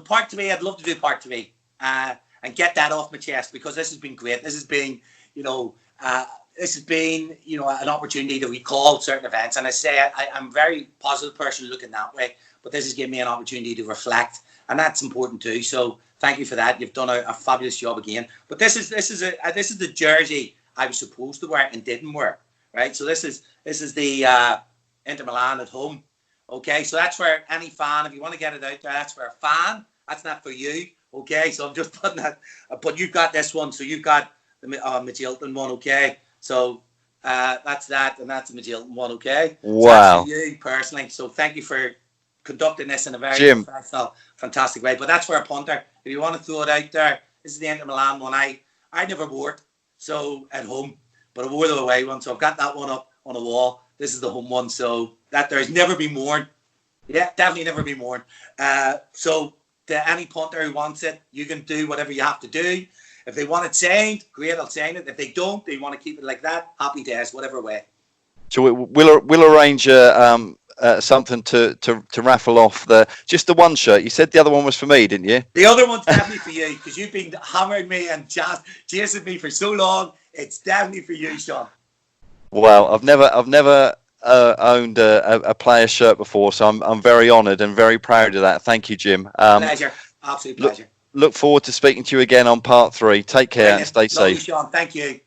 part three, I'd love to do part three and get that off my chest, because this has been great. This has been, an opportunity to recall certain events. And I say I'm a very positive person looking that way, but this has given me an opportunity to reflect, and that's important too. So thank you for that. You've done a fabulous job again. But this is the jersey I was supposed to wear and didn't wear, right? So this is the Inter Milan at home. Okay, so that's for any fan. If you want to get it out there, that's for a fan. That's not for you. Okay, so I'm just putting that. But you've got this one, so you've got the Magilton one. Okay, so that's that, and that's the Magilton one. Okay. Wow. So that's for you personally. So thank you for conducting this in a very professional, fantastic way. But that's for a punter. If you want to throw it out there, this is the Inter Milan one. I never wore it, so at home, but I wore the away one. So I've got that one up on the wall. This is the home one, so that there's never been worn. Yeah, definitely never been worn. So to any punter who wants it, you can do whatever you have to do. If they want it signed, great, I'll sign it. If they don't, they want to keep it like that, happy days, whatever way. So we'll arrange something to raffle off just the one shirt. You said the other one was for me, didn't you? The other one's definitely for you, because you've been hammering me and chasing me for so long. It's definitely for you, Sean. Well, I've never owned a player shirt before, so I'm very honoured and very proud of that. Thank you, Jim. Pleasure, absolute pleasure. Look forward to speaking to you again on part three. Take care and stay safe. Love you, Sean. Thank you.